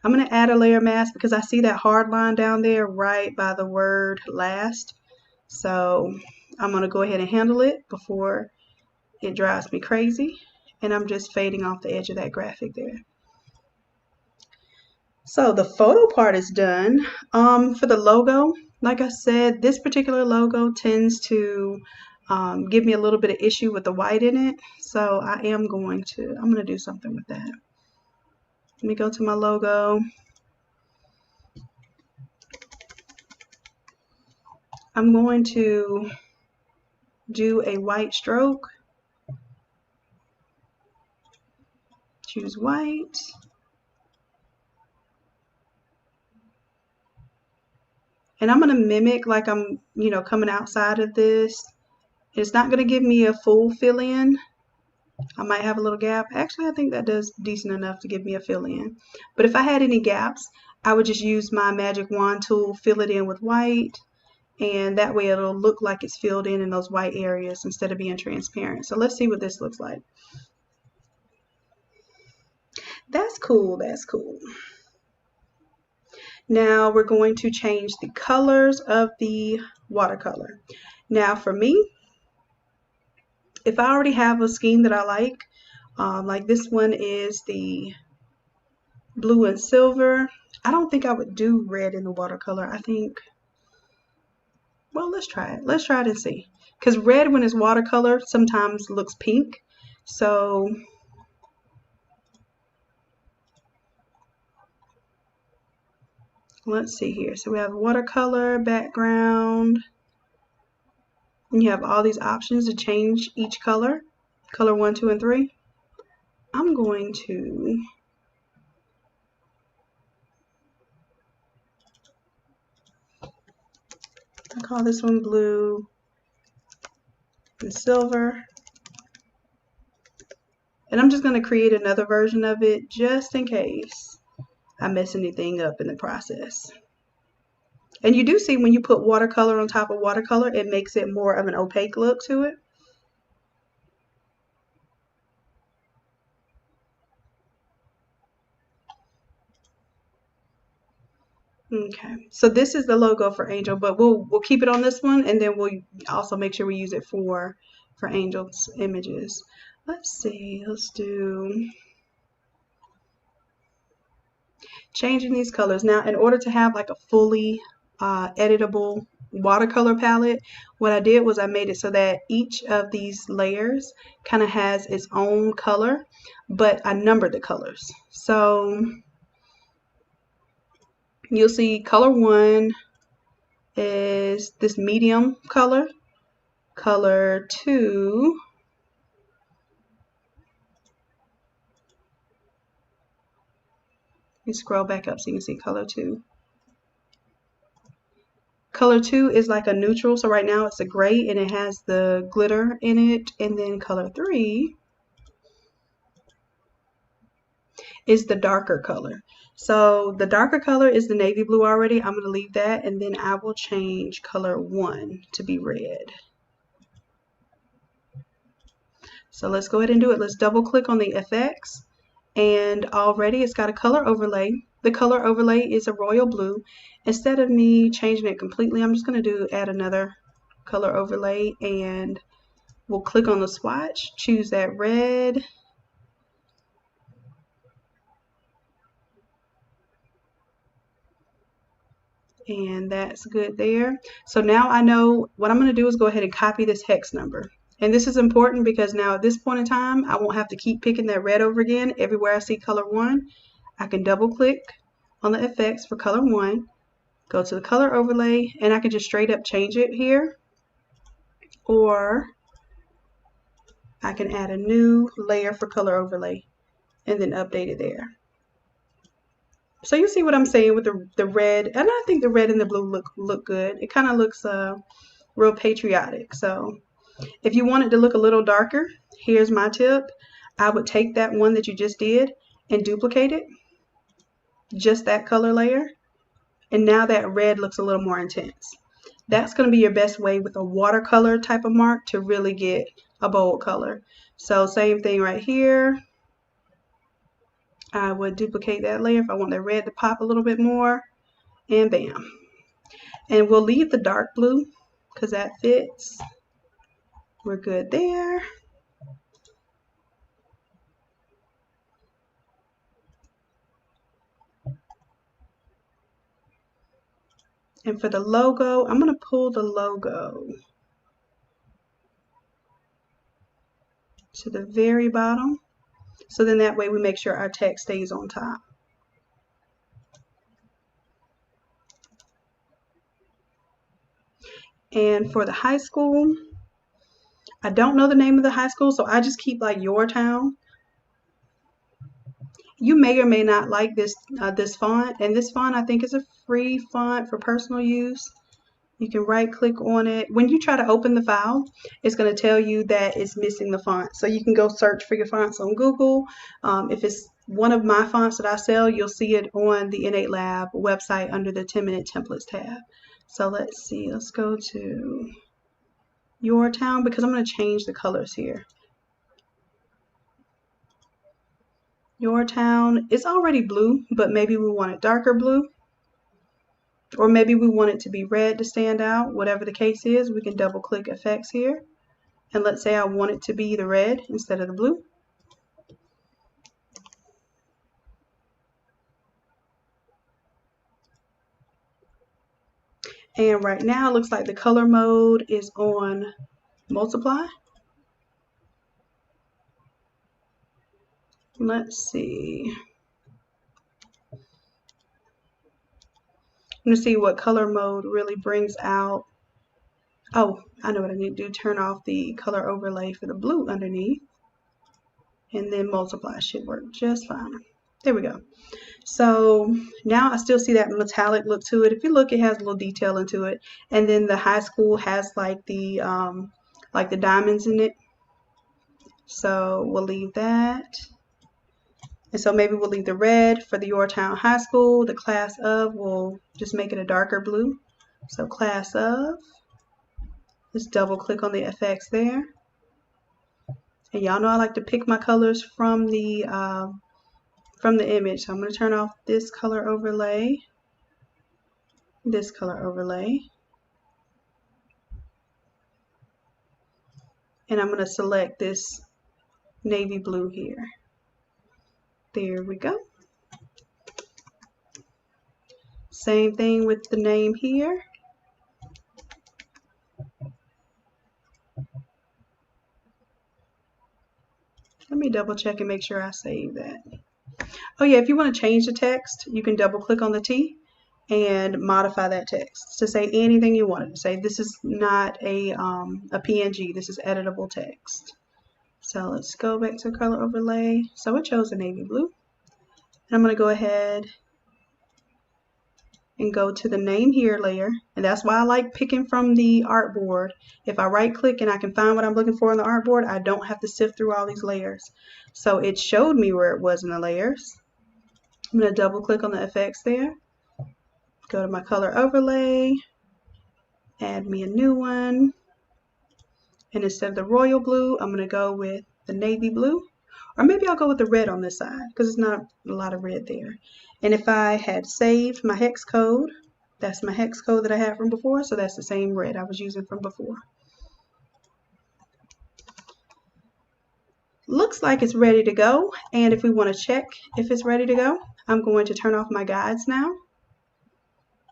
I'm going to add a layer mask because I see that hard line down there right by the word last. So I'm going to go ahead and handle it before it drives me crazy. And I'm just fading off the edge of that graphic there. So the photo part is done. For the logo, like I said, this particular logo tends to give me a little bit of issue with the white in it. So I'm going to do something with that. Let me go to my logo. I'm going to do a white stroke. Choose white. And I'm going to mimic like I'm, coming outside of this. It's not going to give me a full fill in. I might have a little gap. Actually, I think that does decent enough to give me a fill in. But if I had any gaps, I would just use my magic wand tool, fill it in with white, and that way it'll look like it's filled in those white areas instead of being transparent. So let's see what this looks like. That's cool, that's cool. Now we're going to change the colors of the watercolor. Now for me, if I already have a scheme that I like this one is the blue and silver. I don't think I would do red in the watercolor. I think, well, let's try it. Let's try it and see. Because red when it's watercolor sometimes looks pink. So let's see here. So we have watercolor, background, and you have all these options to change each color. Color 1, 2, and 3. I'm going to call this one blue and silver. And I'm just going to create another version of it just in case I mess anything up in the process. And you do see when you put watercolor on top of watercolor, it makes it more of an opaque look to it. Okay, so this is the logo for Angel, but we'll keep it on this one, and then we'll also make sure we use it for Angel's images. Let's see, let's do changing these colors. Now, in order to have like a fully editable watercolor palette, what I did was I made it so that each of these layers kind of has its own color, but I numbered the colors. So you'll see color 1 is this medium color. Color 2 let me scroll back up so you can see color 2. Color 2 is like a neutral, so right now it's a gray and it has the glitter in it. And then color 3 is the darker color. So the darker color is the navy blue already. I'm going to leave that, and then I will change color 1 to be red. So let's go ahead and do it. Let's double click on the effects, and already it's got a color overlay. The color overlay is a royal blue. Instead of me changing it completely, I'm just going to add another color overlay, and we'll click on the swatch, choose that red, and that's good there. So now I know what I'm going to do is go ahead and copy this hex number. And this is important because now at this point in time, I won't have to keep picking that red over again. Everywhere I see color 1, I can double click on the effects for color 1, go to the color overlay, and I can just straight up change it here. Or I can add a new layer for color overlay and then update it there. So you see what I'm saying with the red, and I think the red and the blue look good. It kind of looks real patriotic. So if you want it to look a little darker, here's my tip. I would take that one that you just did and duplicate it, just that color layer, and now that red looks a little more intense. That's going to be your best way with a watercolor type of mark to really get a bold color. So same thing right here. I would duplicate that layer if I want that red to pop a little bit more, and bam. And we'll leave the dark blue because that fits. We're good there. And for the logo, I'm going to pull the logo to the very bottom. So then that way we make sure our text stays on top. And for the high school, I don't know the name of the high school, so I just keep like your town. You may or may not like this this font, and this font I think is a free font for personal use. You can right click on it. When you try to open the file, it's going to tell you that it's missing the font. So you can go search for your fonts on Google. If it's one of my fonts that I sell, you'll see it on the Innate Lab website under the 10-minute templates tab. So let's see, let's go to your town because I'm going to change the colors here. Your town is already blue, but maybe we want it darker blue. Or maybe we want it to be red to stand out. Whatever the case is, we can double click effects here. And let's say I want it to be the red instead of the blue. And right now it looks like the color mode is on multiply. Let's see. I'm going to see what color mode really brings out. Oh, I know what I need to do. Turn off the color overlay for the blue underneath. And then multiply should work just fine. There we go. So now I still see that metallic look to it. If you look, it has a little detail into it. And then the high school has like the diamonds in it. So we'll leave that. And so maybe we'll leave the red for the Your Town High School. The class of, we'll just make it a darker blue. So class of, just double click on the effects there. And y'all know I like to pick my colors from the image. So I'm going to turn off this color overlay, this color overlay. And I'm going to select this navy blue here. There we go. Same thing with the name here. Let me double check and make sure I save that. Oh yeah, if you want to change the text, you can double click on the T and modify that text to say anything you want it to say. This is not a PNG, this is editable text. So let's go back to color overlay. So it chose the navy blue. And I'm going to go ahead and go to the name here layer. And that's why I like picking from the artboard. If I right click and I can find what I'm looking for in the artboard, I don't have to sift through all these layers. So it showed me where it was in the layers. I'm going to double click on the effects there. Go to my color overlay. Add me a new one. And instead of the royal blue, I'm going to go with the navy blue. Or maybe I'll go with the red on this side because it's not a lot of red there. And if I had saved my hex code, that's my hex code that I had from before. So that's the same red I was using from before. Looks like it's ready to go. And if we want to check if it's ready to go, I'm going to turn off my guides now.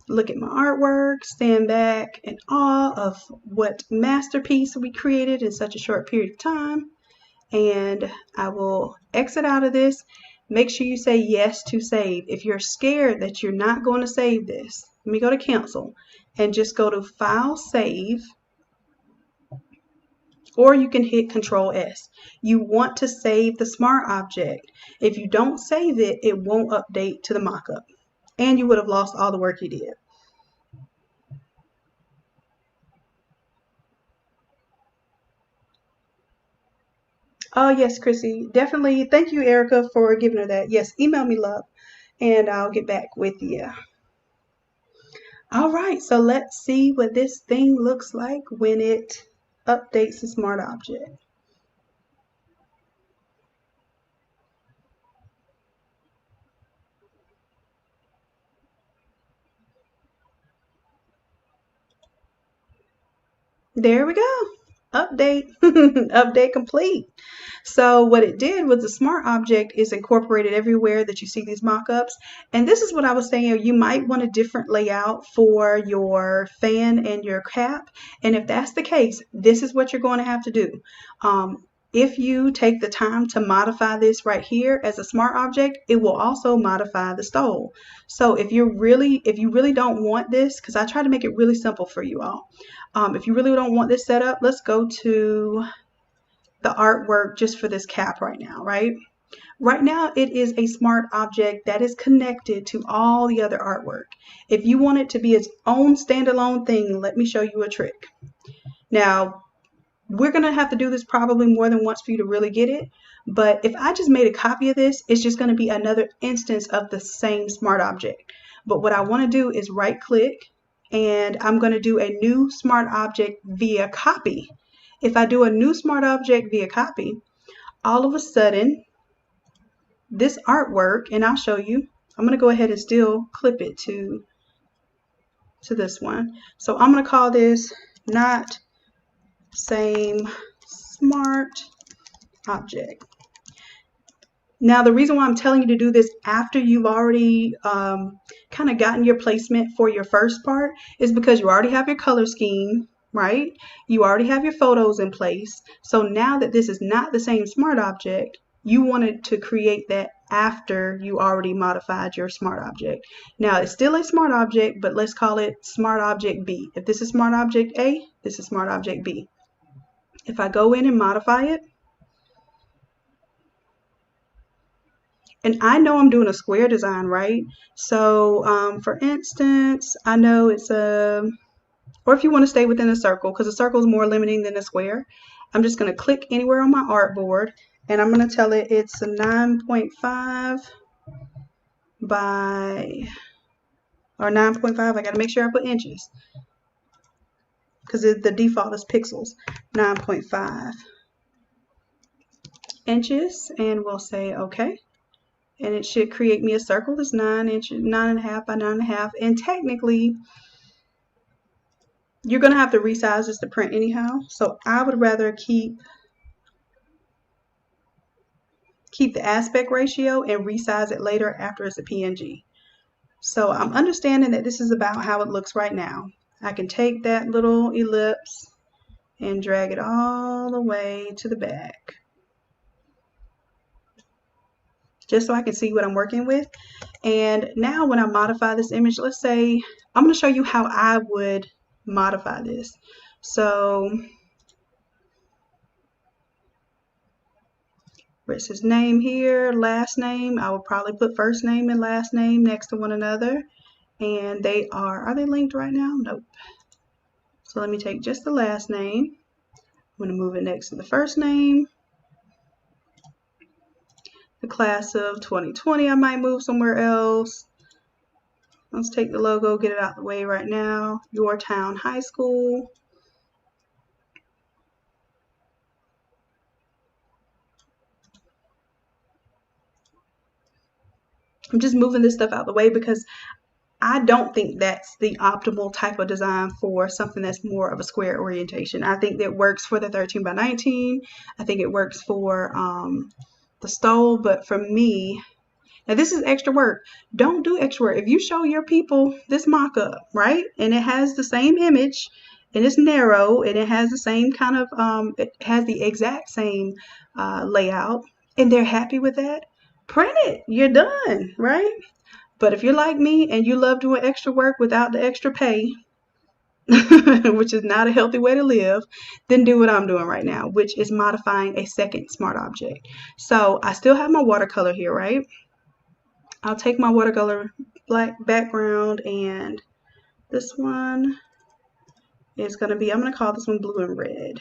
Look at my artwork, stand back in awe of what masterpiece we created in such a short period of time. And I will exit out of this. Make sure you say yes to save. If you're scared that you're not going to save this, let me go to cancel and just go to File, Save, or you can hit Control S. You want to save the smart object. If you don't save it, it won't update to the mockup. And you would have lost all the work you did. Oh, yes, Chrissy. Definitely. Thank you, Erica, for giving her that. Yes, email me, love, and I'll get back with you. All right, so let's see what this thing looks like when it updates the smart object. There we go. Update. Update complete. So what it did was the smart object is incorporated everywhere that you see these mock-ups. And this is what I was saying, you might want a different layout for your fan and your cap. And if that's the case, this is what you're going to have to do. if you take the time to modify this right here as a smart object, it will also modify the stole. So if you really don't want this, because I try to make it really simple for you all, if you really don't want this set up, let's go to the artwork just for this cap right now, right? Right now, it is a smart object that is connected to all the other artwork. If you want it to be its own standalone thing, let me show you a trick. Now, we're going to have to do this probably more than once for you to really get it. But if I just made a copy of this, it's just going to be another instance of the same smart object. But what I want to do is right click, and I'm going to do a new smart object via copy. If I do a new smart object via copy, all of a sudden, this artwork, and I'll show you, I'm going to go ahead and still clip it to this one. So I'm going to call this not same smart object. Now, the reason why I'm telling you to do this after you've already kind of gotten your placement for your first part is because you already have your color scheme, right? You already have your photos in place. So now that this is not the same smart object, you wanted to create that after you already modified your smart object. Now, it's still a smart object, but let's call it smart object B. If this is smart object A, this is smart object B. If I go in and modify it, and I know I'm doing a square design, right? So for instance, I know it's a, or if you want to stay within a circle, because a circle is more limiting than a square, I'm just going to click anywhere on my artboard, and I'm going to tell it it's a 9.5 by, or 9.5, I got to make sure I put inches, because the default is pixels, 9.5 inches, and we'll say okay. And it should create me a circle that's 9 inches, 9.5 by 9.5. And technically, you're going to have to resize this to print anyhow. So I would rather keep the aspect ratio and resize it later after it's a PNG. So I'm understanding that this is about how it looks right now. I can take that little ellipse and drag it all the way to the back, just so I can see what I'm working with. And now when I modify this image, let's say, I'm going to show you how I would modify this. So where it says name here, last name, I would probably put first name and last name next to one another. And they are they linked right now? Nope. So let me take just the last name. I'm going to move it next to the first name. The class of 2020, I might move somewhere else. Let's take the logo, get it out the way right now. Your Town High School. I'm just moving this stuff out the way because I don't think that's the optimal type of design for something that's more of a square orientation. I think that works for the 13 by 19. I think it works for the stole, but for me, now this is extra work. Don't do extra work. If you show your people this mock-up, right, and it has the same image, and it's narrow, and it has the same kind of, it has the exact same layout, and they're happy with that, print it. You're done, right? But if you're like me and you love doing extra work without the extra pay, which is not a healthy way to live, then do what I'm doing right now, which is modifying a second smart object. So I still have my watercolor here, right? I'll take my watercolor black background, and this one is going to be, I'm going to call this one blue and red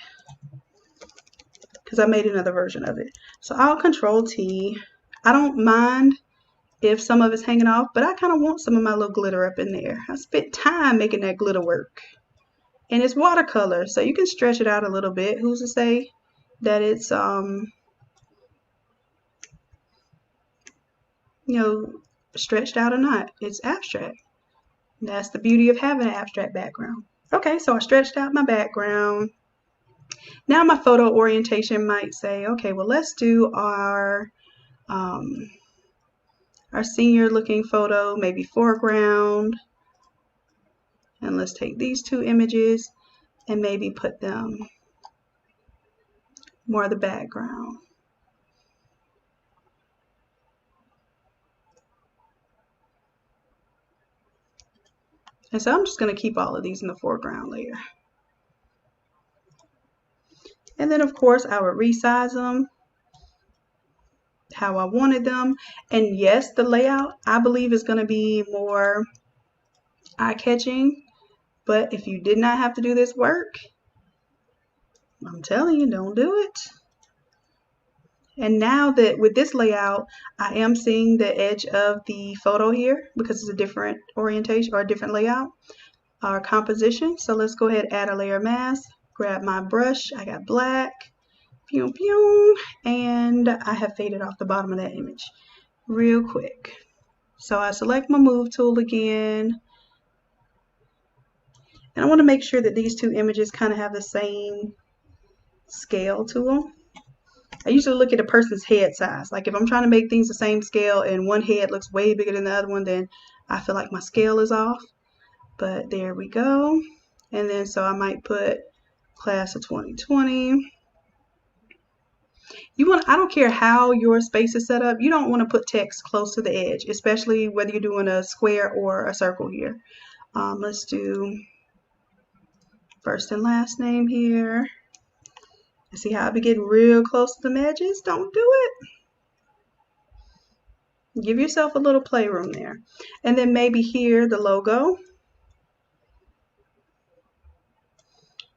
because I made another version of it. So I'll Control T. I don't mind if some of it's hanging off, but I kind of want some of my little glitter up in there. I spent time making that glitter work. And it's watercolor, so you can stretch it out a little bit. Who's to say that it's, you know, stretched out or not? It's abstract. That's the beauty of having an abstract background. Okay, so I stretched out my background. Now my photo orientation might say, okay, well, let's do our senior looking photo, maybe foreground. And let's take these two images and maybe put them more of the background. And so I'm just going to keep all of these in the foreground layer. And then of course I would resize them how I wanted them. And yes, the layout I believe is going to be more eye-catching. But if you did not have to do this work, I'm telling you, don't do it. And now that with this layout, I am seeing the edge of the photo here because it's a different orientation or a different layout or composition. So let's go ahead and add a layer mask. Grab my brush. I got black. Pew, pew, and I have faded off the bottom of that image real quick. So I select my move tool again. And I want to make sure that these two images kind of have the same scale to them. I usually look at a person's head size. Like if I'm trying to make things the same scale and one head looks way bigger than the other one, then I feel like my scale is off. But there we go. And then so I might put class of 2020. I don't care how your space is set up, you don't want to put text close to the edge, especially whether you're doing a square or a circle here. Let's do first and last name here. See how I be getting real close to the edges? Don't do it. Give yourself a little playroom there. And then maybe here, the logo.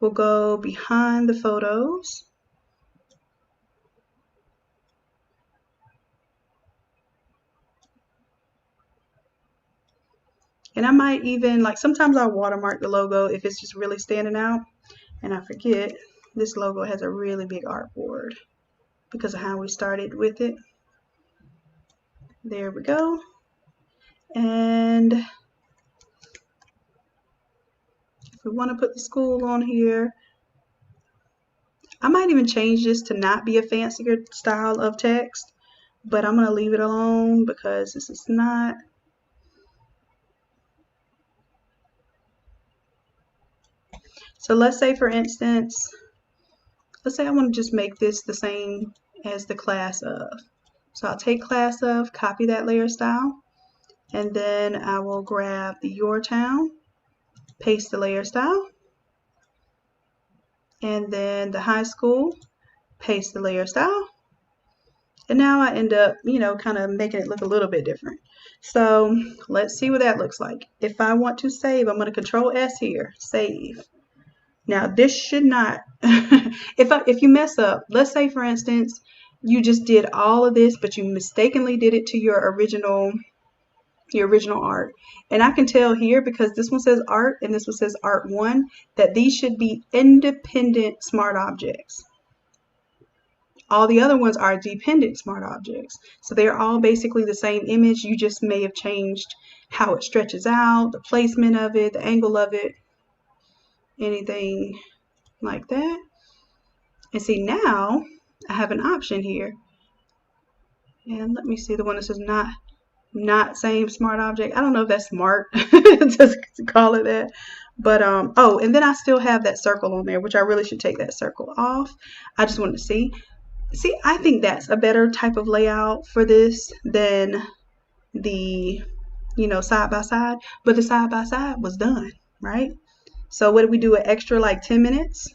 We'll go behind the photos. And I might even, like sometimes I'll watermark the logo if it's just really standing out. And I forget, this logo has a really big artboard because of how we started with it. There we go. And if we want to put the school on here, I might even change this to not be a fancier style of text, but I'm going to leave it alone because this is not. So let's say, for instance, let's say I want to just make this the same as the class of. So I'll take class of, copy that layer style, and then I will grab the your town, paste the layer style, and then the high school, paste the layer style. And now I end up, kind of making it look a little bit different. So let's see what that looks like. If I want to save, I'm going to Control S here, save. Now this should not, if you mess up, let's say for instance, you just did all of this, but you mistakenly did it to your original art. And I can tell here, because this one says art and this one says art 1, that these should be independent smart objects. All the other ones are dependent smart objects. So they're all basically the same image. You just may have changed how it stretches out, the placement of it, the angle of it, anything like that. And see, now I have an option here. And let me see the one that says not same smart object. I don't know if that's smart just to call it that. But oh, and then I still have that circle on there, which I really should take that circle off. I just wanted to see, I think that's a better type of layout for this than the side by side. But the side by side was done, right? So what did we do, an extra like 10 minutes?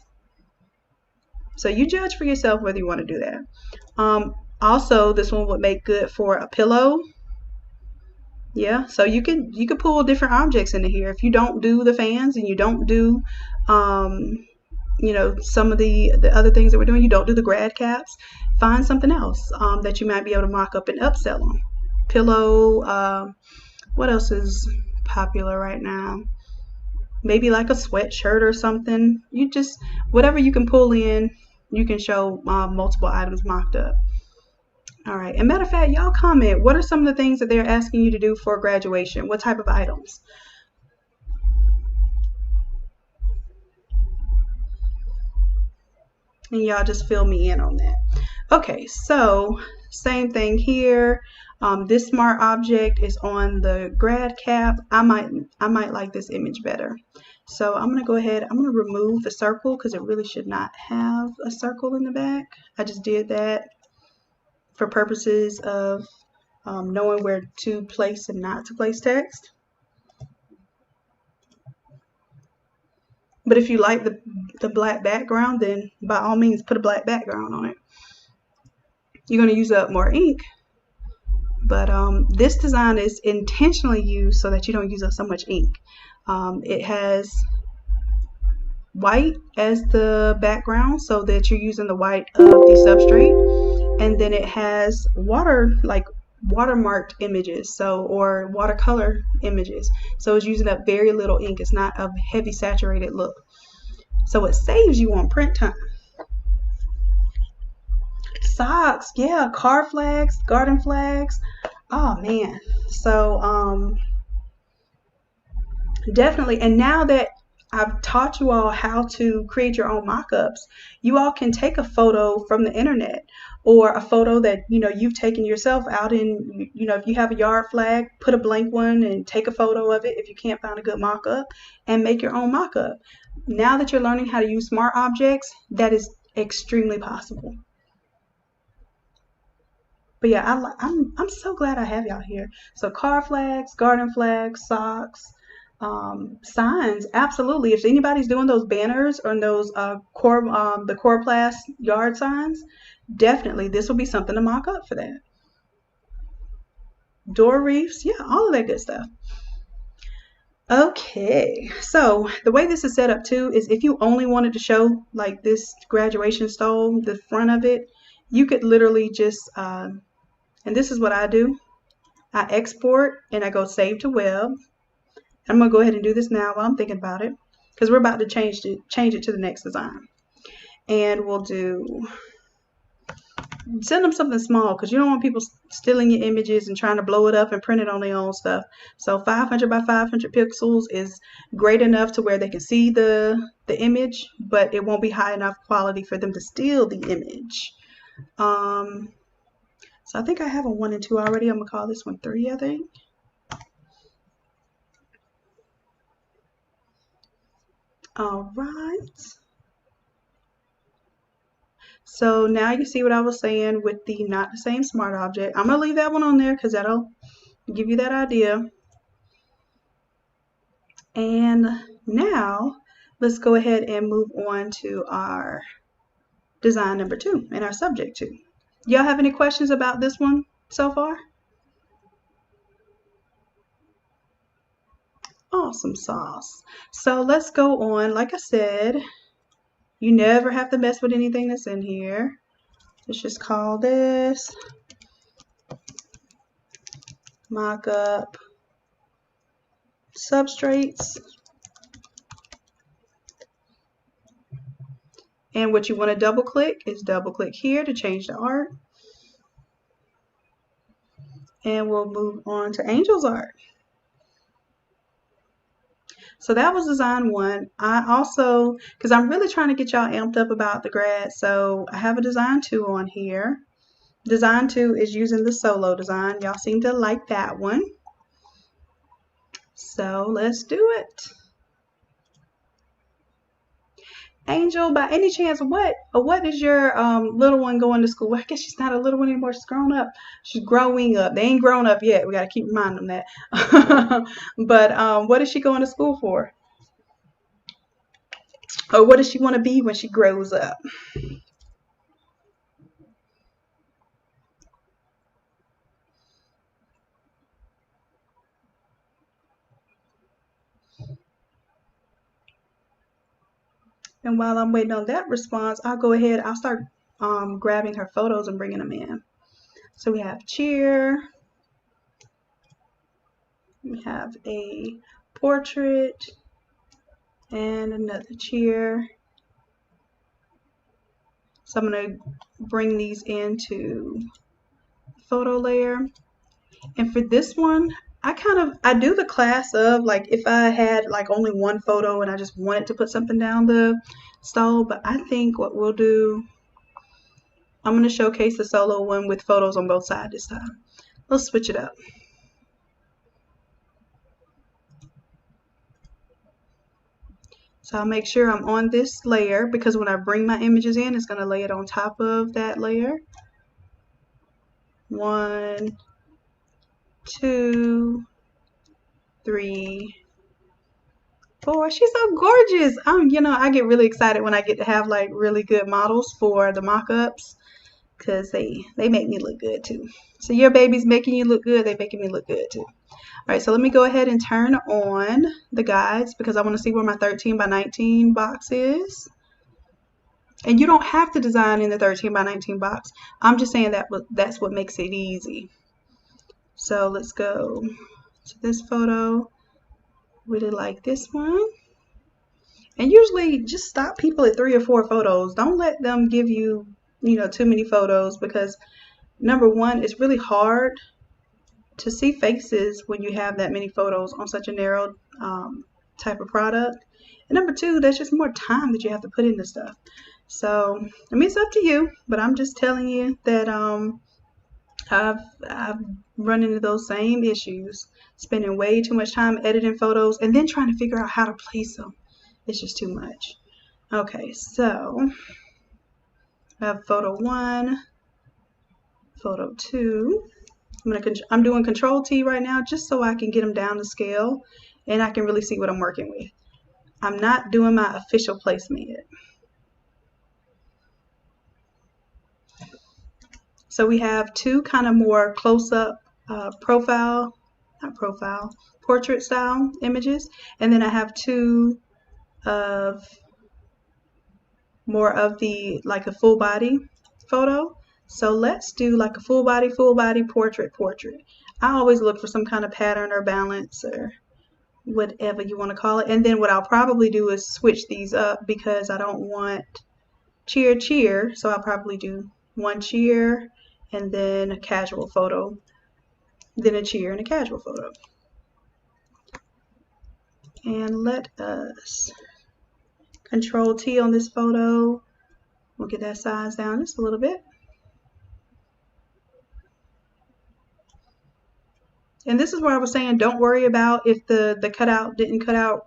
So you judge for yourself whether you want to do that. Also, this one would make good for a pillow. Yeah, so you could pull different objects into here. If you don't do the fans and you don't do some of the other things that we're doing, you don't do the grad caps, find something else that you might be able to mock up and upsell them. Pillow, what else is popular right now? Maybe like a sweatshirt or something. You just, whatever you can pull in, you can show multiple items mocked up. All right, and matter of fact, y'all comment, what are some of the things that they're asking you to do for graduation? What type of items? And y'all just fill me in on that. Okay, so same thing here. This smart object is on the grad cap. I might like this image better. So I'm going to go ahead, I'm going to remove the circle because it really should not have a circle in the back. I just did that for purposes of knowing where to place and not to place text. But if you like the black background, then by all means put a black background on it. You're going to use up more ink, but this design is intentionally used so that you don't use up so much ink. It has white as the background so that you're using the white of the substrate, and then it has watermarked images, or watercolor images, so it's using up very little ink. It's not a heavy saturated look, so it saves you on print time. Socks, yeah, car flags, garden flags. Oh man, so definitely. And now that I've taught you all how to create your own mock-ups, you all can take a photo from the internet, or a photo that you've taken yourself out in, if you have a yard flag, put a blank one and take a photo of it if you can't find a good mock-up, and make your own mock-up. Now that you're learning how to use smart objects, that is extremely possible. But yeah, I'm so glad I have y'all here. So car flags, garden flags, socks, signs, absolutely. If anybody's doing those banners or those the Coroplast yard signs, definitely this will be something to mock up for that. Door reefs, yeah, all of that good stuff. Okay, so the way this is set up too is if you only wanted to show like this graduation stole, the front of it, you could literally just and this is what I do. I export and I go save to web. I'm going to go ahead and do this now while I'm thinking about it, because we're about to change it to the next design. And we'll send them something small, because you don't want people stealing your images and trying to blow it up and print it on their own stuff. So 500 by 500 pixels is great enough to where they can see the image, but it won't be high enough quality for them to steal the image. So I think I have a 1 and 2 already. I'm going to call this one 3, I think. All right. So now you see what I was saying with the not the same smart object. I'm going to leave that one on there because that'll give you that idea. And now let's go ahead and move on to our design number 2 and our subject 2. Y'all have any questions about this one so far? Awesome sauce. So let's go on. Like I said, you never have to mess with anything that's in here. Let's just call this mock-up substrates. And what you want to double click is double click here to change the art. And we'll move on to Angel's art. So that was design 1. I also, because I'm really trying to get y'all amped up about the grad, so I have a design 2 on here. Design 2 is using the solo design. Y'all seem to like that one. So let's do it. Angel, by any chance, what is your little one going to school? I guess she's not a little one anymore. She's grown up. She's growing up. They ain't grown up yet. We got to keep reminding them that. But what is she going to school for? Or what does she want to be when she grows up? And while I'm waiting on that response, I'll go ahead. I'll start grabbing her photos and bringing them in. So we have cheer. We have a portrait and another cheer. So I'm going to bring these into photo layer. And for this one, I do the class of like if I had like only one photo and I just wanted to put something down the stole, but I think what we'll do, I'm going to showcase the solo one with photos on both sides this time. Let's switch it up. So I'll make sure I'm on this layer because when I bring my images in, it's going to lay it on top of that layer. 1, 2, 3, 4. She's so gorgeous. You know, I get really excited when I get to have like really good models for the mock-ups because they make me look good too. So your baby's making you look good, they're making me look good too. All right, so let me go ahead and turn on the guides because I want to see where my 13 by 19 box is. And you don't have to design in the 13 by 19 box. I'm just saying that's what makes it easy. So let's go to this photo. Really like this one. And usually just stop people at 3 or 4 photos. Don't let them give you, too many photos because number one, it's really hard to see faces when you have that many photos on such a narrow type of product. And number two, there's just more time that you have to put into stuff. So, I mean, it's up to you, but I'm just telling you that I've run into those same issues, spending way too much time editing photos and then trying to figure out how to place them. It's just too much. Okay, so I have photo 1, photo 2. I'm doing Control T right now just so I can get them down to scale and I can really see what I'm working with. I'm not doing my official placement yet. So we have 2 kind of more close-up portrait style images, and then I have 2 of more of the like a full body photo. So let's do like a full body portrait. I always look for some kind of pattern or balance or whatever you want to call it. And then what I'll probably do is switch these up because I don't want cheer. So I'll probably do 1 cheer and then a casual photo, then a cheer and a casual photo. And let us Control T on this photo. We'll get that size down just a little bit. And this is where I was saying don't worry about if the cutout didn't cut out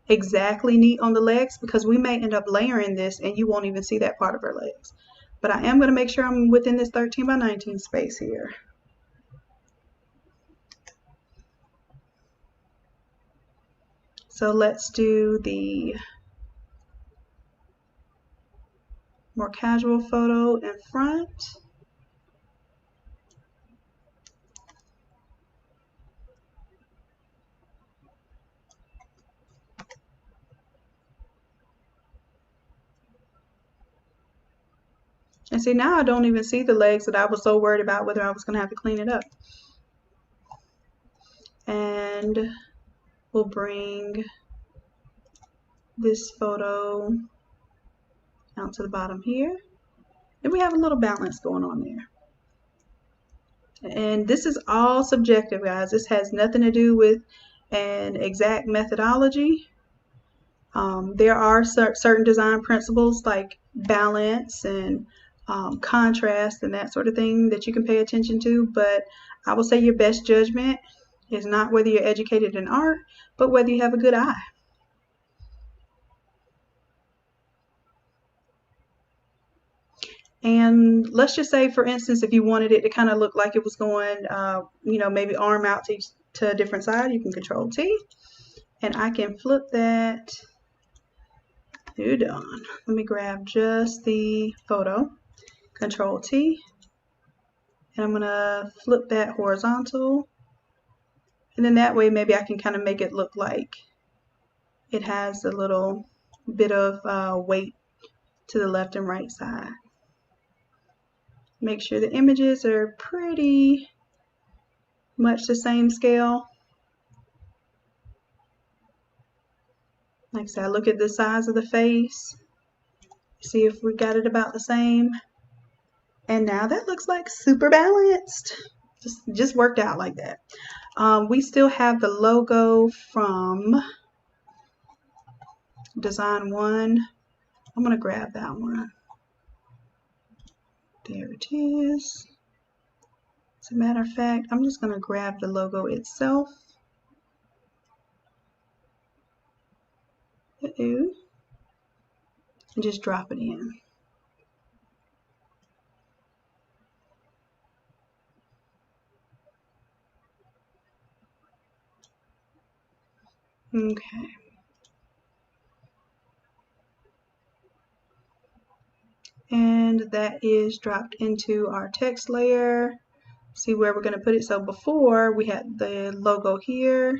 exactly neat on the legs because we may end up layering this and you won't even see that part of her legs. But I am going to make sure I'm within this 13 by 19 space here. So let's do the more casual photo in front. And see, now I don't even see the legs that I was so worried about whether I was going to have to clean it up. And we'll bring this photo out to the bottom here. And we have a little balance going on there. And this is all subjective, guys. This has nothing to do with an exact methodology. There are certain design principles like balance and contrast and that sort of thing that you can pay attention to, but I will say your best judgment is not whether you're educated in art, but whether you have a good eye. And let's just say, for instance, if you wanted it to kind of look like it was going, maybe arm out to a different side, you can Control T, and I can flip that. Hold on. Let me grab just the photo. Control T, and I'm going to flip that horizontal, and then that way maybe I can kind of make it look like it has a little bit of weight to the left and right side. Make sure the images are pretty much the same scale. Like I said, look at the size of the face, see if we got it about the same. And now that looks like super balanced. Just worked out like that. We still have the logo from Design 1. I'm going to grab that one. There it is. As a matter of fact, I'm just going to grab the logo itself. and just drop it in. Okay. And that is dropped into our text layer. See where we're going to put it. So before we had the logo here.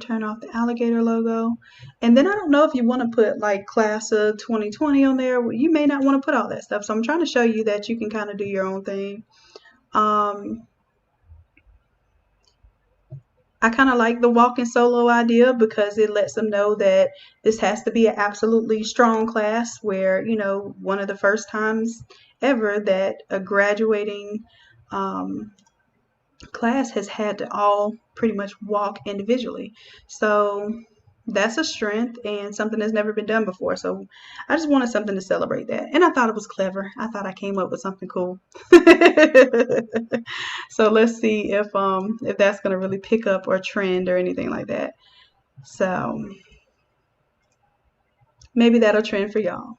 Turn off the alligator logo. And then I don't know if you want to put like class of 2020 on there. You may not want to put all that stuff. So I'm trying to show you that you can kind of do your own thing. I kind of like the walking solo idea because it lets them know that this has to be an absolutely strong class where, you know, one of the first times ever that a graduating class has had to all pretty much walk individually. So that's a strength and something that's never been done before. So I just wanted something to celebrate that. And I thought it was clever. I thought I came up with something cool. So let's see if that's gonna really pick up or trend or anything like that. So maybe that'll trend for y'all.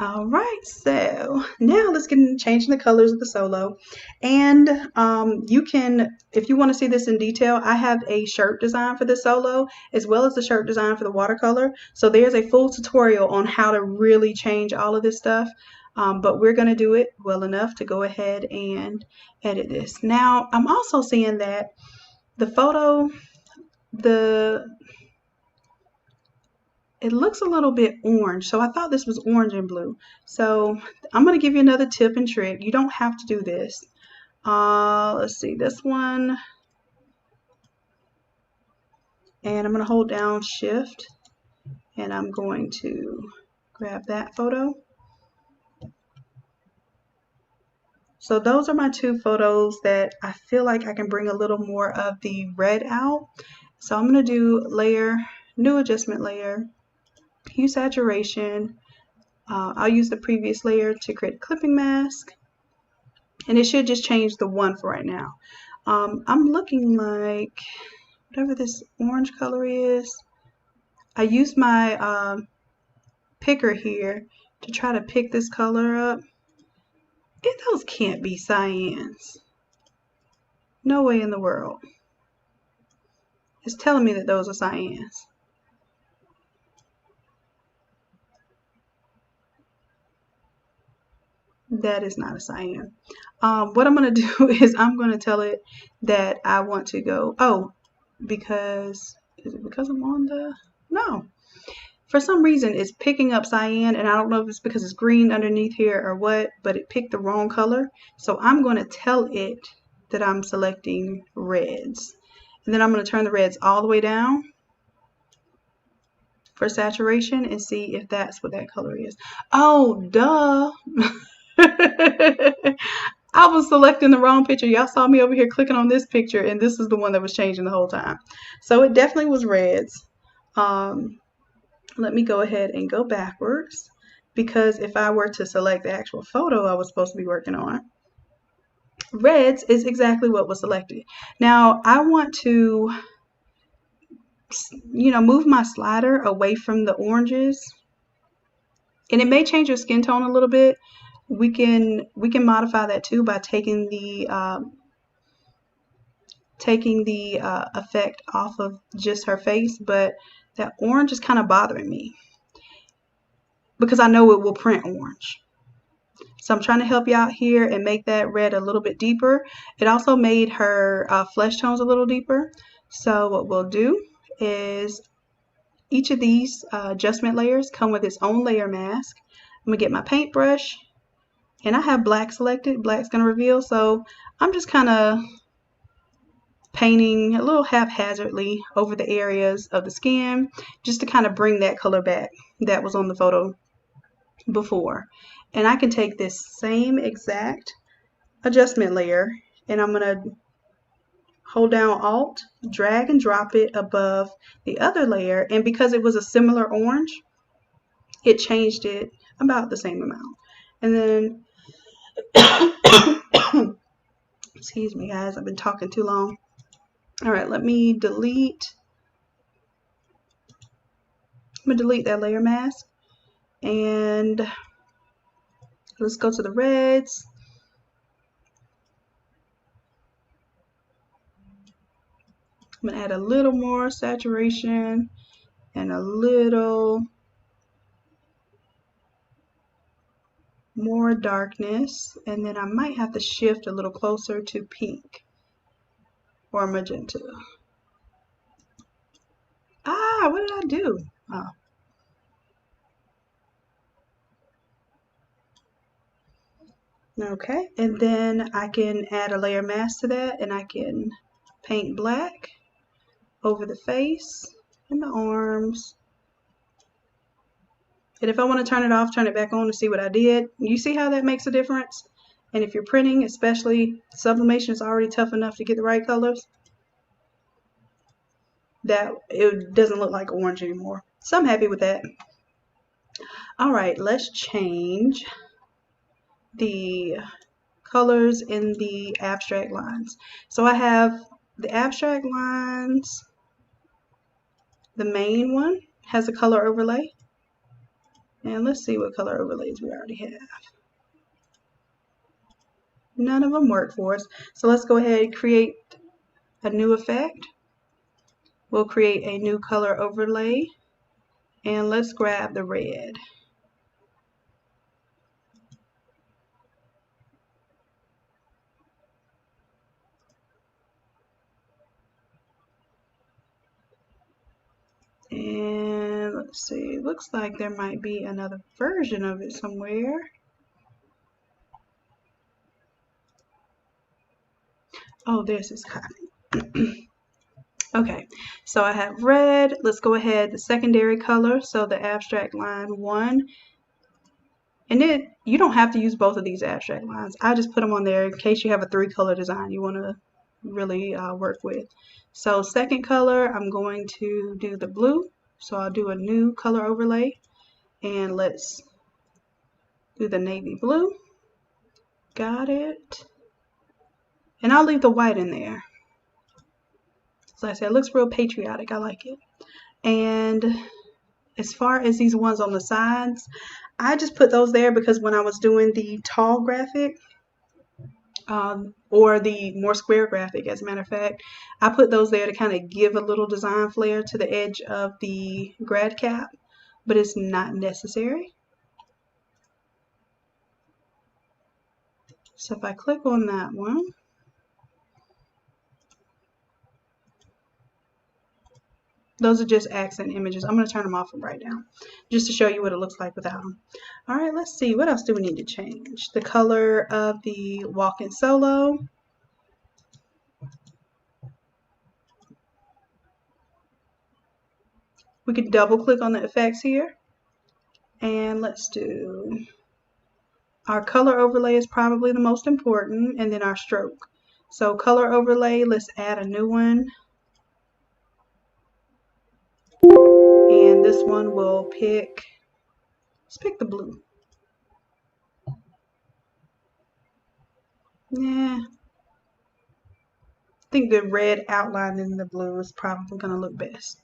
All right, so now let's get into changing the colors of the solo. And you can, if you want to see this in detail, I have a shirt design for the solo as well as the shirt design for the watercolor. So there's a full tutorial on how to really change all of this stuff. But we're going to do it well enough to go ahead and edit this. Now, I'm also seeing that the photo, it looks a little bit orange, so I thought this was orange and blue. So I'm going to give you another tip and trick. You don't have to do this. Let's see, this one. And I'm going to hold down Shift, and I'm going to grab that photo. So those are my two photos that I feel like I can bring a little more of the red out. So I'm going to do layer, new adjustment layer, hue saturation. I'll use the previous layer to create a clipping mask. And it should just change the one for right now. I'm looking like whatever this orange color is. I used my picker here to try to pick this color up. Those can't be cyans. No way in the world. It's telling me that those are cyans. That is not a cyan. What I'm going to do is I'm going to tell it that I want to go, because, is it because I'm on the, no. For some reason, it's picking up cyan, and I don't know if it's because it's green underneath here or what, but it picked the wrong color. So I'm going to tell it that I'm selecting reds. And then I'm going to turn the reds all the way down for saturation and see if that's what that color is. Oh, duh. I was selecting the wrong picture. Y'all saw me over here clicking on this picture, and this is the one that was changing the whole time. So it definitely was reds. Let me go ahead and go backwards, because if I were to select the actual photo I was supposed to be working on, reds is exactly what was selected. Now I want to, move my slider away from the oranges, and it may change your skin tone a little bit. We can modify that too by taking the effect off of just her face, but that orange is kind of bothering me because I know it will print orange. So I'm trying to help you out here and make that red a little bit deeper. It also made her flesh tones a little deeper. So what we'll do is each of these adjustment layers come with its own layer mask. I'm going to get my paintbrush, and I have black selected. Black's going to reveal. So I'm just kind of painting a little haphazardly over the areas of the skin just to kind of bring that color back that was on the photo before. And I can take this same exact adjustment layer, and I'm going to hold down Alt, drag and drop it above the other layer, and because it was a similar orange, it changed it about the same amount. And then, excuse me guys, I've been talking too long. All right, let me delete. I'm gonna delete that layer mask, and let's go to the reds. I'm gonna add a little more saturation and a little more darkness, and then I might have to shift a little closer to pink or magenta. Ah, what did I do? Oh. Okay, and then I can add a layer mask to that, and I can paint black over the face and the arms. And if I want to turn it off, turn it back on to see what I did. You see how that makes a difference? And if you're printing, especially, sublimation is already tough enough to get the right colors, that it doesn't look like orange anymore. So I'm happy with that. All right, let's change the colors in the abstract lines. So I have the abstract lines. The main one has a color overlay. And let's see what color overlays we already have. None of them work for us. So let's go ahead and create a new effect. We'll create a new color overlay. And let's grab the red. And let's see, it looks like there might be another version of it somewhere. Oh, there's this copy. Okay, so I have red. Let's go ahead, the secondary color, so the abstract line 1. And then you don't have to use both of these abstract lines. I just put them on there in case you have a 3-color design you want to really work with. So second color, I'm going to do the blue. So I'll do a new color overlay, and let's do the navy blue. Got it. And I'll leave the white in there. So I said, it looks real patriotic. I like it. And as far as these ones on the sides, I just put those there because when I was doing the tall graphic, or the more square graphic, as a matter of fact, I put those there to kind of give a little design flair to the edge of the grad cap, but it's not necessary. So if I click on that one, those are just accent images. I'm going to turn them off right now just to show you what it looks like without them. All right, let's see. What else do we need to change? The color of the walk-in solo. We could double click on the effects here. And let's do our color overlay is probably the most important, and then our stroke. So color overlay, let's add a new one. And this one will pick, let's pick the blue. Yeah. I think the red outline in the blue is probably going to look best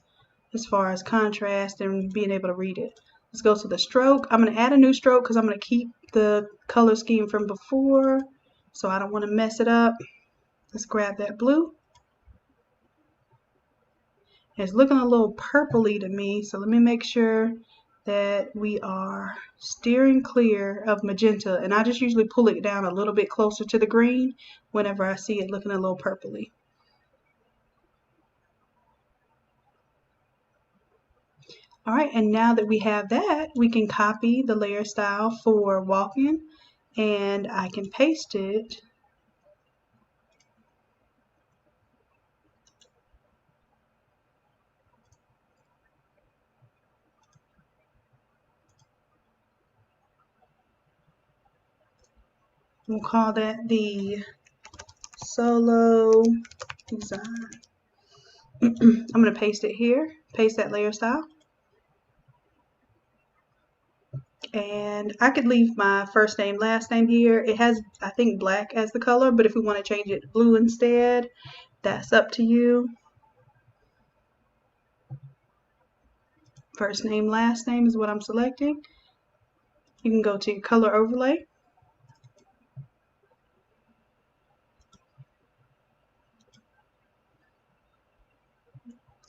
as far as contrast and being able to read it. Let's go to the stroke. I'm going to add a new stroke because I'm going to keep the color scheme from before, so I don't want to mess it up. Let's grab that blue. It's looking a little purpley to me, so let me make sure that we are steering clear of magenta, and I just usually pull it down a little bit closer to the green whenever I see it looking a little purpley. All right, and now that we have that, we can copy the layer style for walk-in, and I can paste it we'll call that the solo design. I'm going to paste it here, paste that layer style. And I could leave my first name, last name here. It has, I think, black as the color, but if we want to change it to blue instead, that's up to you. First name, last name is what I'm selecting. You can go to your color overlay.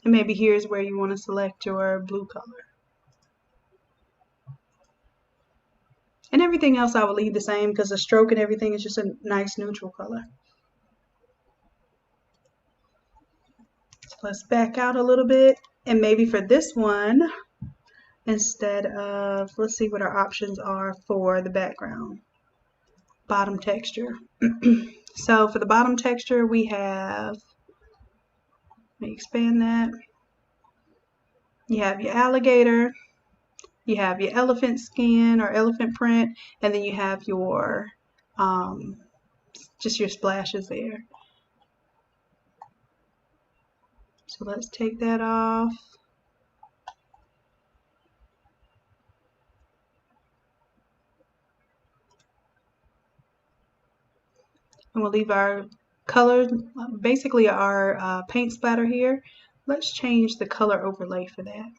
And maybe here's where you want to select your blue color. And everything else I will leave the same because the stroke and everything is just a nice neutral color. So let's back out a little bit. And maybe for this one, instead of, let's see what our options are for the background. Bottom texture. So for the bottom texture, we have, let me expand that. You have your alligator, you have your elephant skin or elephant print, and then you have your, just your splashes there. So let's take that off. And we'll leave our color, basically our paint splatter here. Let's change the color overlay for that.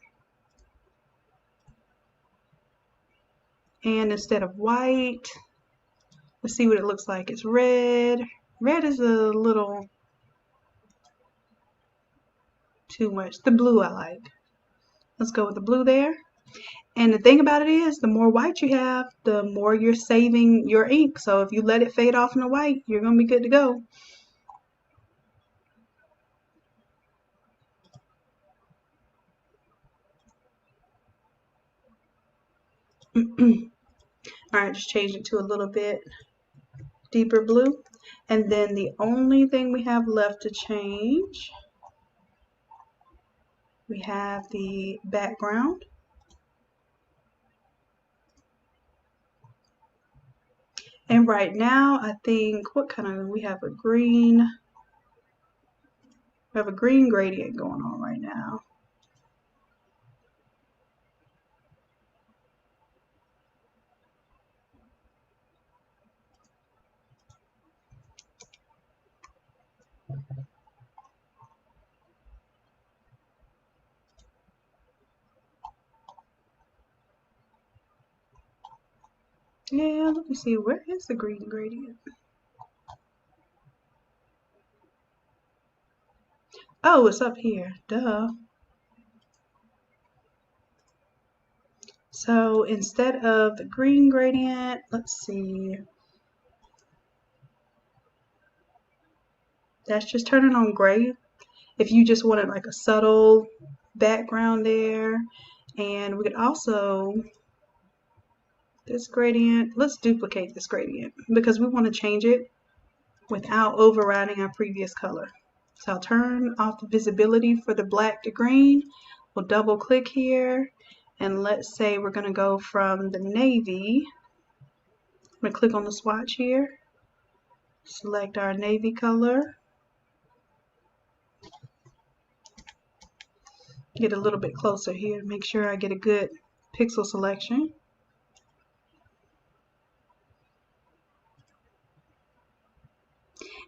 And instead of white, let's see what it looks like. It's red. Red is a little too much. The blue I like. Let's go with the blue there. And the thing about it is, the more white you have, the more you're saving your ink. So if you let it fade off in the white, you're going to be good to go. Alright, just change it to a little bit deeper blue. And then the only thing we have left to change, we have the background. And right now, I think, what kind of, we have a green gradient going on right now. Yeah, let me see, where is the green gradient? Oh, it's up here, duh. So instead of the green gradient, let's see. That's just turning on gray. If you just wanted like a subtle background there. And we could also, this gradient, let's duplicate this gradient because we want to change it without overriding our previous color. So I'll turn off the visibility for the black to green. We'll double click here. And let's say we're going to go from the navy. I'm going to click on the swatch here. Select our navy color. Get a little bit closer here to make sure I get a good pixel selection.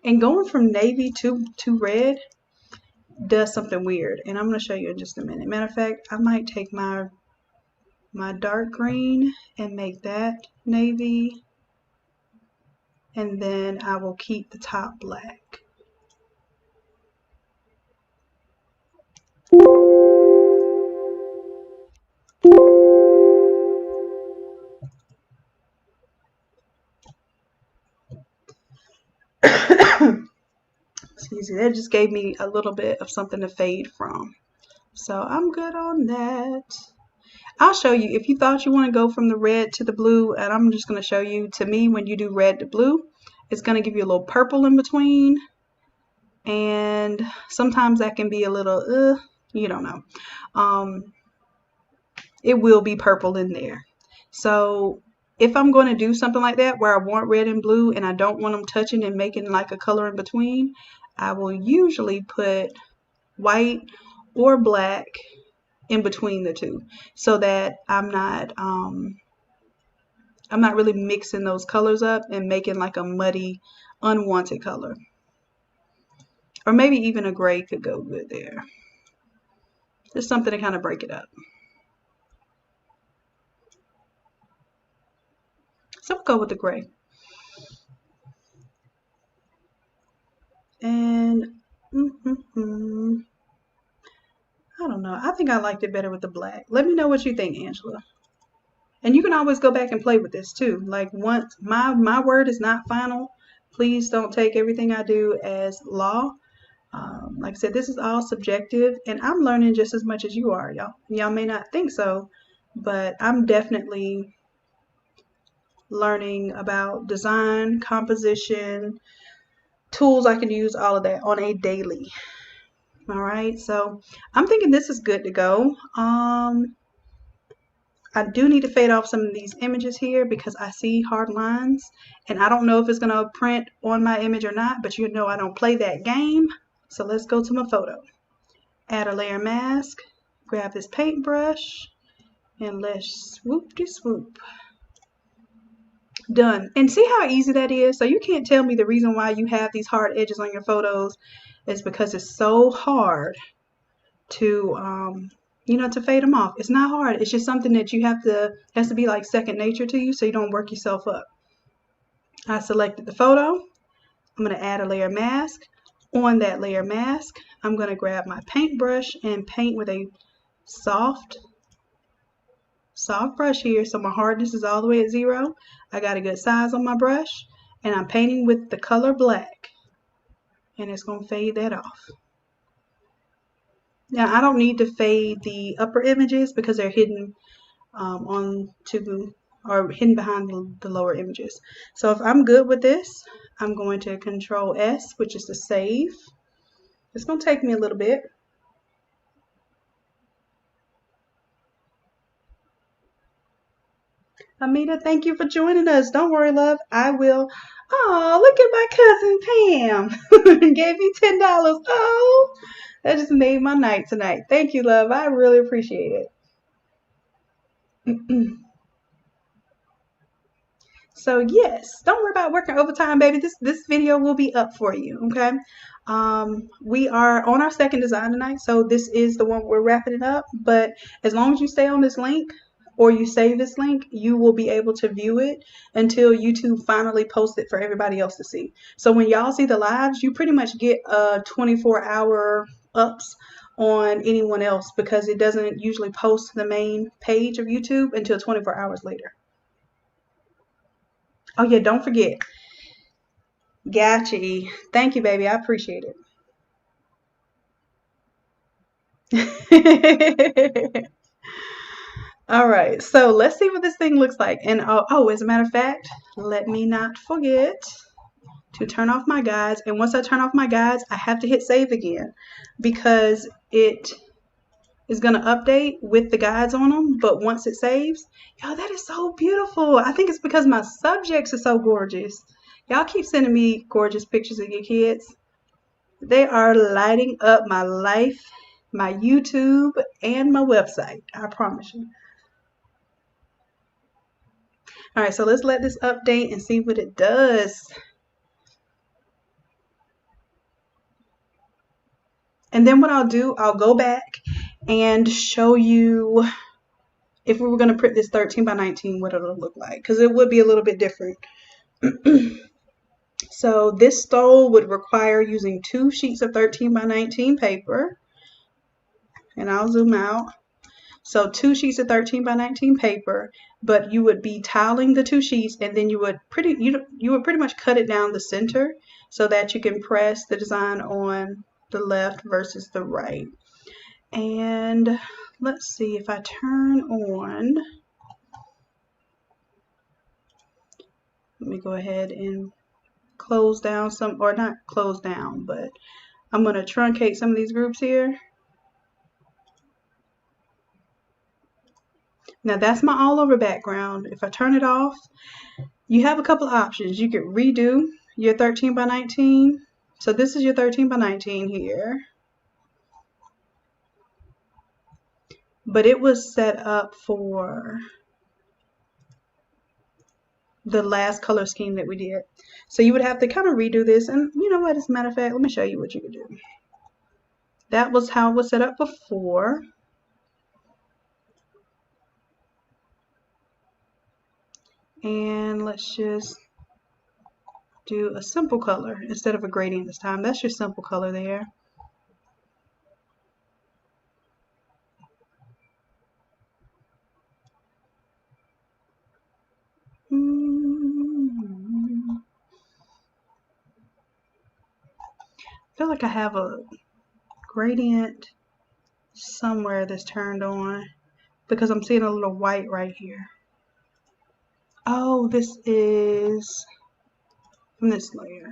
And going from navy to red does something weird. And I'm going to show you in just a minute. Matter of fact, I might take my dark green and make that navy. And then I will keep the top black. Excuse me, that just gave me a little bit of something to fade from. So I'm good on that. I'll show you, if you thought you want to go from the red to the blue, and I'm just going to show you, to me, when you do red to blue, it's going to give you a little purple in between. And sometimes that can be a little, you don't know. It will be purple in there. So if I'm going to do something like that where I want red and blue and I don't want them touching and making like a color in between, I will usually put white or black in between the two so that I'm not really mixing those colors up and making like a muddy, unwanted color. Or maybe even a gray could go good there. Just something to kind of break it up. So we'll go with the gray. And I don't know. I think I liked it better with the black. Let me know what you think, Angela. And you can always go back and play with this too. Like, once my word is not final, please don't take everything I do as law. Like I said, this is all subjective, and I'm learning just as much as you are, y'all. Y'all may not think so, but I'm definitely learning about design, composition, tools I can use, all of that on a daily. All right, so I'm thinking this is good to go. I do need to fade off some of these images here because I see hard lines, and I don't know if it's going to print on my image or not, but you know I don't play that game. So let's go to my photo. Add a layer mask, grab this paintbrush, and let's swoop-de-swoop. Done. And see how easy that is? So you can't tell me the reason why you have these hard edges on your photos is because it's so hard to to fade them off. It's not hard. It's just something that you has to be like second nature to you, so you don't work yourself up. I selected the photo. I'm going to add a layer mask. On that layer mask, I'm going to grab my paintbrush and paint with a soft brush here, so my hardness is all the way at 0. I got a good size on my brush, and I'm painting with the color black, and it's going to fade that off. Now, I don't need to fade the upper images because they're hidden hidden behind the lower images. So if I'm good with this, I'm going to Control S, which is to save. It's going to take me a little bit. Amita, thank you for joining us. Don't worry, love. I will. Oh, look at my cousin Pam. Gave you $10. Oh, that just made my night tonight. Thank you, love. I really appreciate it. So yes, don't worry about working overtime, baby. This video will be up for you, okay? We are on our second design tonight, so this is the one we're wrapping it up. But as long as you stay on this link or you save this link, you will be able to view it until YouTube finally posts it for everybody else to see. So when y'all see the lives, you pretty much get a 24-hour ups on anyone else because it doesn't usually post to the main page of YouTube until 24 hours later. Oh yeah, don't forget. Gotcha, E. Thank you, baby. I appreciate it. All right, so let's see what this thing looks like. And as a matter of fact, let me not forget to turn off my guides. And once I turn off my guides, I have to hit save again because it is going to update with the guides on them. But once it saves, y'all, that is so beautiful. I think it's because my subjects are so gorgeous. Y'all keep sending me gorgeous pictures of your kids. They are lighting up my life, my YouTube, and my website. I promise you. All right, so let's let this update and see what it does. And then what I'll do, I'll go back and show you if we were going to print this 13 by 19, what it'll look like, because it would be a little bit different. So this stole would require using 2 sheets of 13 by 19 paper. And I'll zoom out. So 2 sheets of 13 by 19 paper, but you would be tiling the 2 sheets, and then you would pretty much cut it down the center so that you can press the design on the left versus the right. And let's see if I turn on. Let me go ahead and close down some, or not close down, but I'm going to truncate some of these groups here. Now that's my all over background. If I turn it off, you have a couple of options. You could redo your 13 by 19, So this is your 13 by 19 here. But it was set up for the last color scheme that we did. So you would have to kind of redo this. And you know what, as a matter of fact, let me show you what you could do. That was how it was set up before. And let's just do a simple color instead of a gradient this time. That's your simple color there. I feel like I have a gradient somewhere that's turned on because I'm seeing a little white right here. Oh, this is from this layer.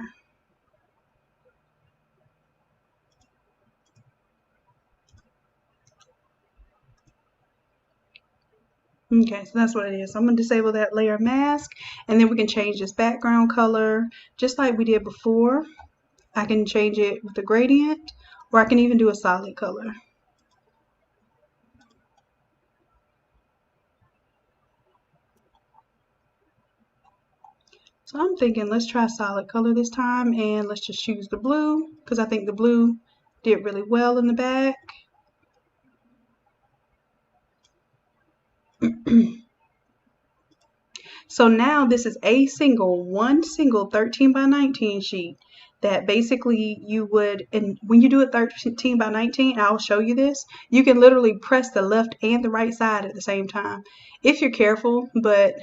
Okay, so that's what it is. So I'm going to disable that layer mask, and then we can change this background color just like we did before. I can change it with a gradient, or I can even do a solid color. So I'm thinking let's try solid color this time, and let's just choose the blue because I think the blue did really well in the back. So now this is one single 13 by 19 sheet that basically you would, and when you do it 13 by 19, I'll show you this, you can literally press the left and the right side at the same time if you're careful, but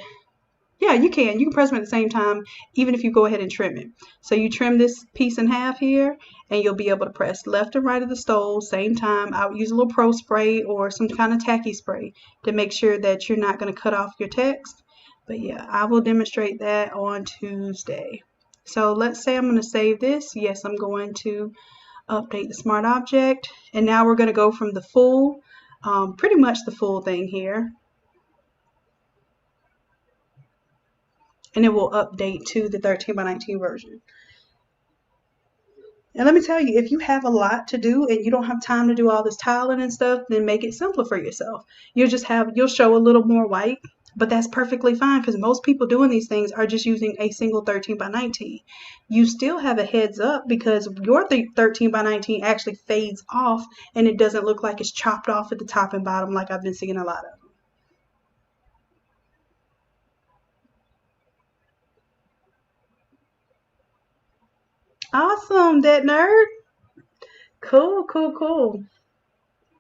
yeah, you can press them at the same time even if you go ahead and trim it. So you trim this piece in half here and you'll be able to press left and right of the stole same time. I would use a little pro spray or some kind of tacky spray to make sure that you're not going to cut off your text. But yeah, I will demonstrate that on Tuesday. So let's say I'm going to save this. Yes, I'm going to update the smart object. And now we're going to go from the full, pretty much the full thing here. And it will update to the 13 by 19 version. And let me tell you, if you have a lot to do and you don't have time to do all this tiling and stuff, then make it simpler for yourself. You'll show a little more white, but that's perfectly fine because most people doing these things are just using a single 13 by 19. You still have a heads up because your 13 by 19 actually fades off and it doesn't look like it's chopped off at the top and bottom like I've been seeing a lot of. Awesome, that nerd. Cool, cool, cool.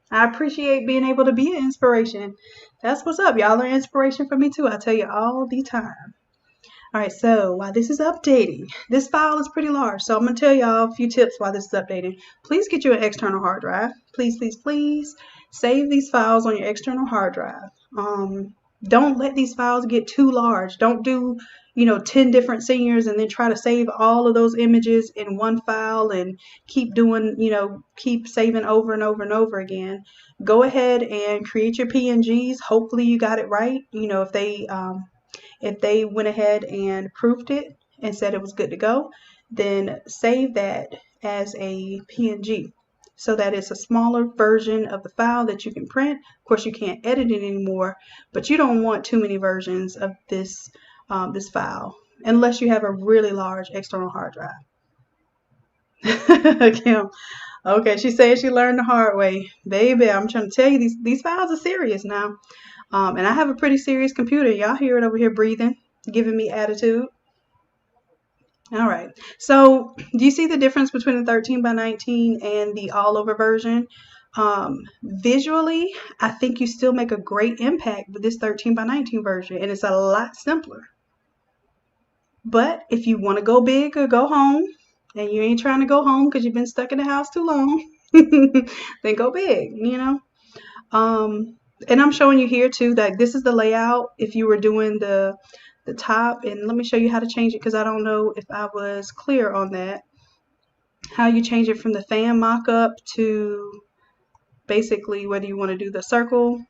I appreciate being able to be an inspiration. That's what's up. Y'all are inspiration for me too. I tell you all the time. All right, so while this is updating, this file is pretty large. So I'm going to tell y'all a few tips while this is updating. Please get you an external hard drive. Please, please, please save these files on your external hard drive. Don't let these files get too large. Don't do, 10 different seniors and then try to save all of those images in one file and keep doing, keep saving over and over and over again. Go ahead and create your PNGs. Hopefully you got it right. If they went ahead and proofed it and said it was good to go, then save that as a PNG so that it's a smaller version of the file that you can print. Of course, you can't edit it anymore, but you don't want too many versions of this file unless you have a really large external hard drive. Kim, okay, she says she learned the hard way. Baby, I'm trying to tell you, these files are serious now. And I have a pretty serious computer. Y'all hear it over here breathing, giving me attitude. All right. So do you see the difference between the 13 by 19 and the all over version? Visually, I think you still make a great impact with this 13 by 19 version, and it's a lot simpler. But if you want to go big or go home, and you ain't trying to go home because you've been stuck in the house too long, then go big, And I'm showing you here too that this is the layout if you were doing the top, and let me show you how to change it because I don't know if I was clear on that. How you change it from the fan mock-up to basically whether you want to do the circle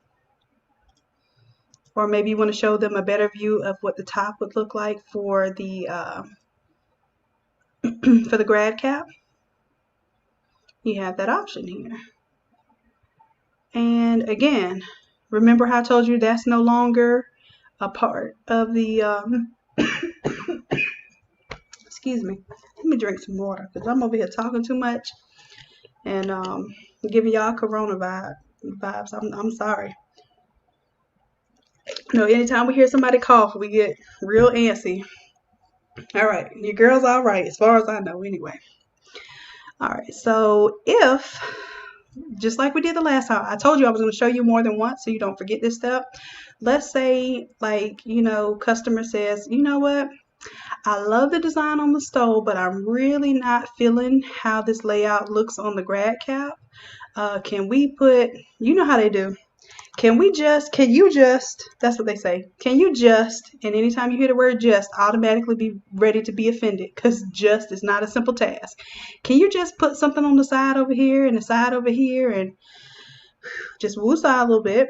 or maybe you want to show them a better view of what the top would look like for the for the grad cap. you have that option here. And again, remember how I told you that's no longer a part of the, excuse me, let me drink some water because I'm over here talking too much and giving y'all corona vibes. I'm sorry. No, anytime we hear somebody cough, we get real antsy. All right, your girl's all right as far as I know anyway. All right, so if, just like we did the last time, I told you I was going to show you more than once so you don't forget this step. Let's say, like, you know, customer says, you know what, I love the design on the stove, but I'm really not feeling how this layout looks on the grad cap. Can we put, you know how they do, can you just, that's what they say, can you just, and anytime you hear the word just, automatically be ready to be offended because just is not a simple task. Can you just put something on the side over here and the side over here and just woosah a little bit?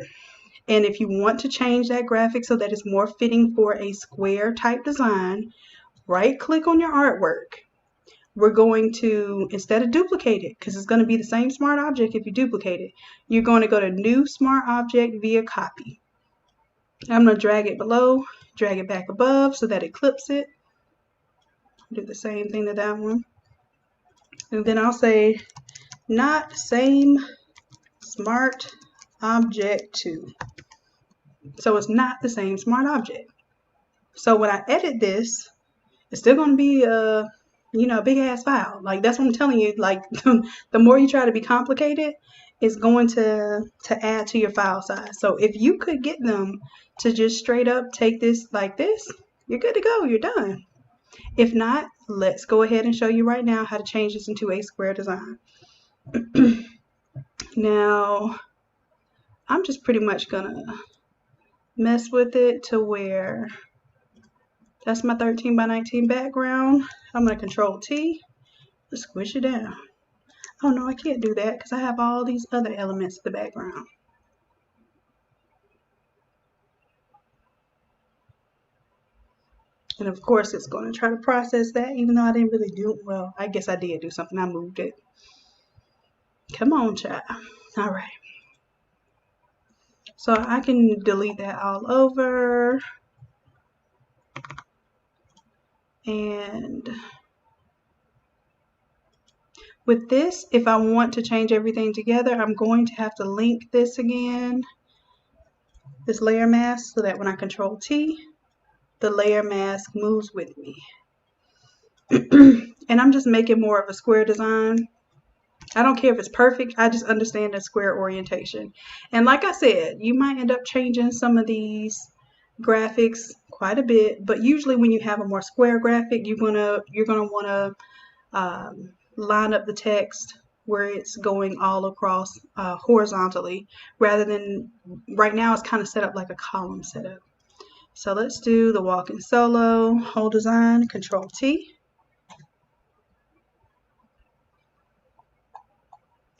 And if you want to change that graphic so that it's more fitting for a square type design, right click on your artwork. We're going to, instead of duplicate it, because it's going to be the same smart object if you duplicate it, you're going to go to New Smart Object via Copy. I'm going to drag it below, drag it back above so that it clips it. Do the same thing to that one. And then I'll say, not same smart object to. So it's not the same smart object. So when I edit this, it's still going to be a, you know, a big ass file. Like, that's what I'm telling you. Like, the more you try to be complicated, it's going to add to your file size. So if you could get them to just straight up take this like this, you're good to go. You're done. If not, let's go ahead and show you right now how to change this into a square design. Now, I'm just pretty much gonna mess with it to where that's my 13 by 19 background. I'm gonna Control T, squish it down. Oh no, I can't do that because I have all these other elements in the background. And of course it's going to try to process that even though I didn't really do it. Well, I guess I did do something. I moved it. Come on, child. All right. So I can delete that all over. And with this, if I want to change everything together, I'm going to have to link this again, this layer mask, so that when I Control T, the layer mask moves with me. And I'm just making more of a square design. I don't care if it's perfect. I just understand the square orientation. And like I said, you might end up changing some of these graphics quite a bit, but usually when you have a more square graphic, you're gonna want to line up the text where it's going all across horizontally, rather than right now it's kind of set up like a column setup. So let's do the walking solo, whole design, Control T.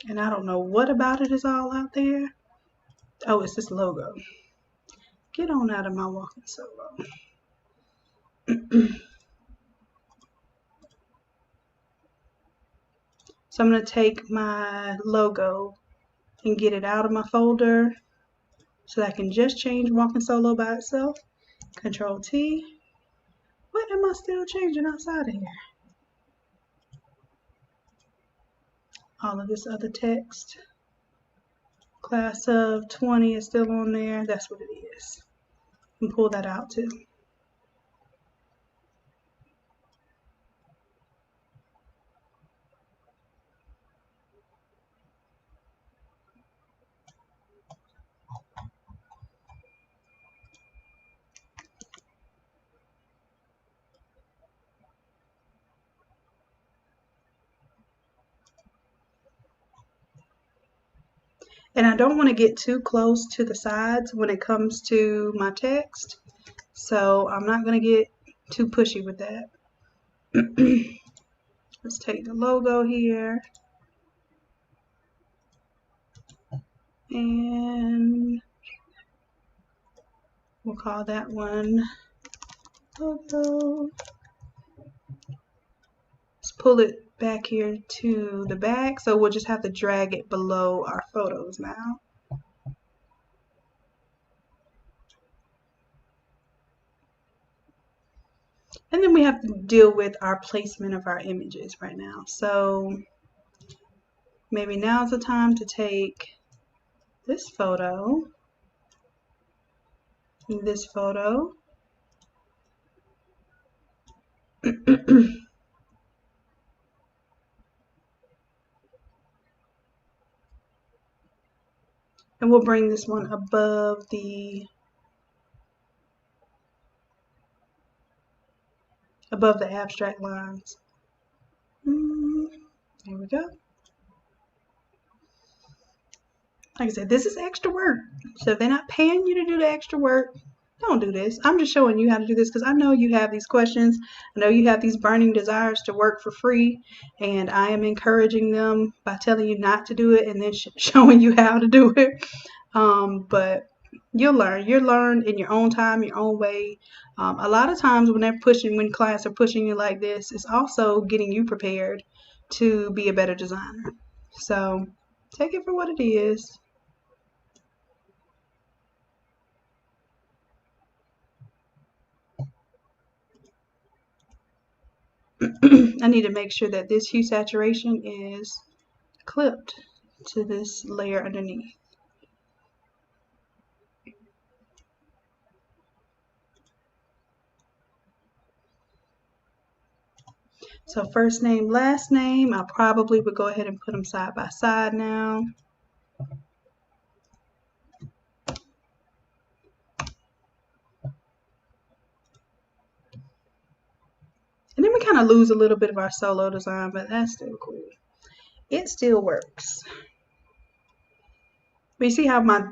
And I don't know what about it is all out there. Oh, it's this logo. Get on out of my walking solo. So I'm going to take my logo and get it out of my folder so that I can just change walking solo by itself. Control T. What am I still changing outside of here? All of this other text. Class of 20 is still on there. That's what it is. And pull that out too. And I don't want to get too close to the sides when it comes to my text. So I'm not going to get too pushy with that. Let's take the logo here. And we'll call that one logo. Let's pull it back here to the back, so we'll just have to drag it below our photos now. And then we have to deal with our placement of our images right now. So maybe now's the time to take this photo, and we'll bring this one above the abstract lines. There we go. Like I said, this is extra work. So if they're not paying you to do the extra work, don't do this. I'm just showing you how to do this because I know you have these questions. I know you have these burning desires to work for free, and I am encouraging them by telling you not to do it and then showing you how to do it. But you'll learn. You'll learn in your own time, your own way. A lot of times when clients are pushing you like this, it's also getting you prepared to be a better designer. So take it for what it is. I need to make sure that this hue saturation is clipped to this layer underneath. So first name, last name, I probably would go ahead and put them side by side now. And then we kind of lose a little bit of our solo design, but that's still cool. It still works. But you see how my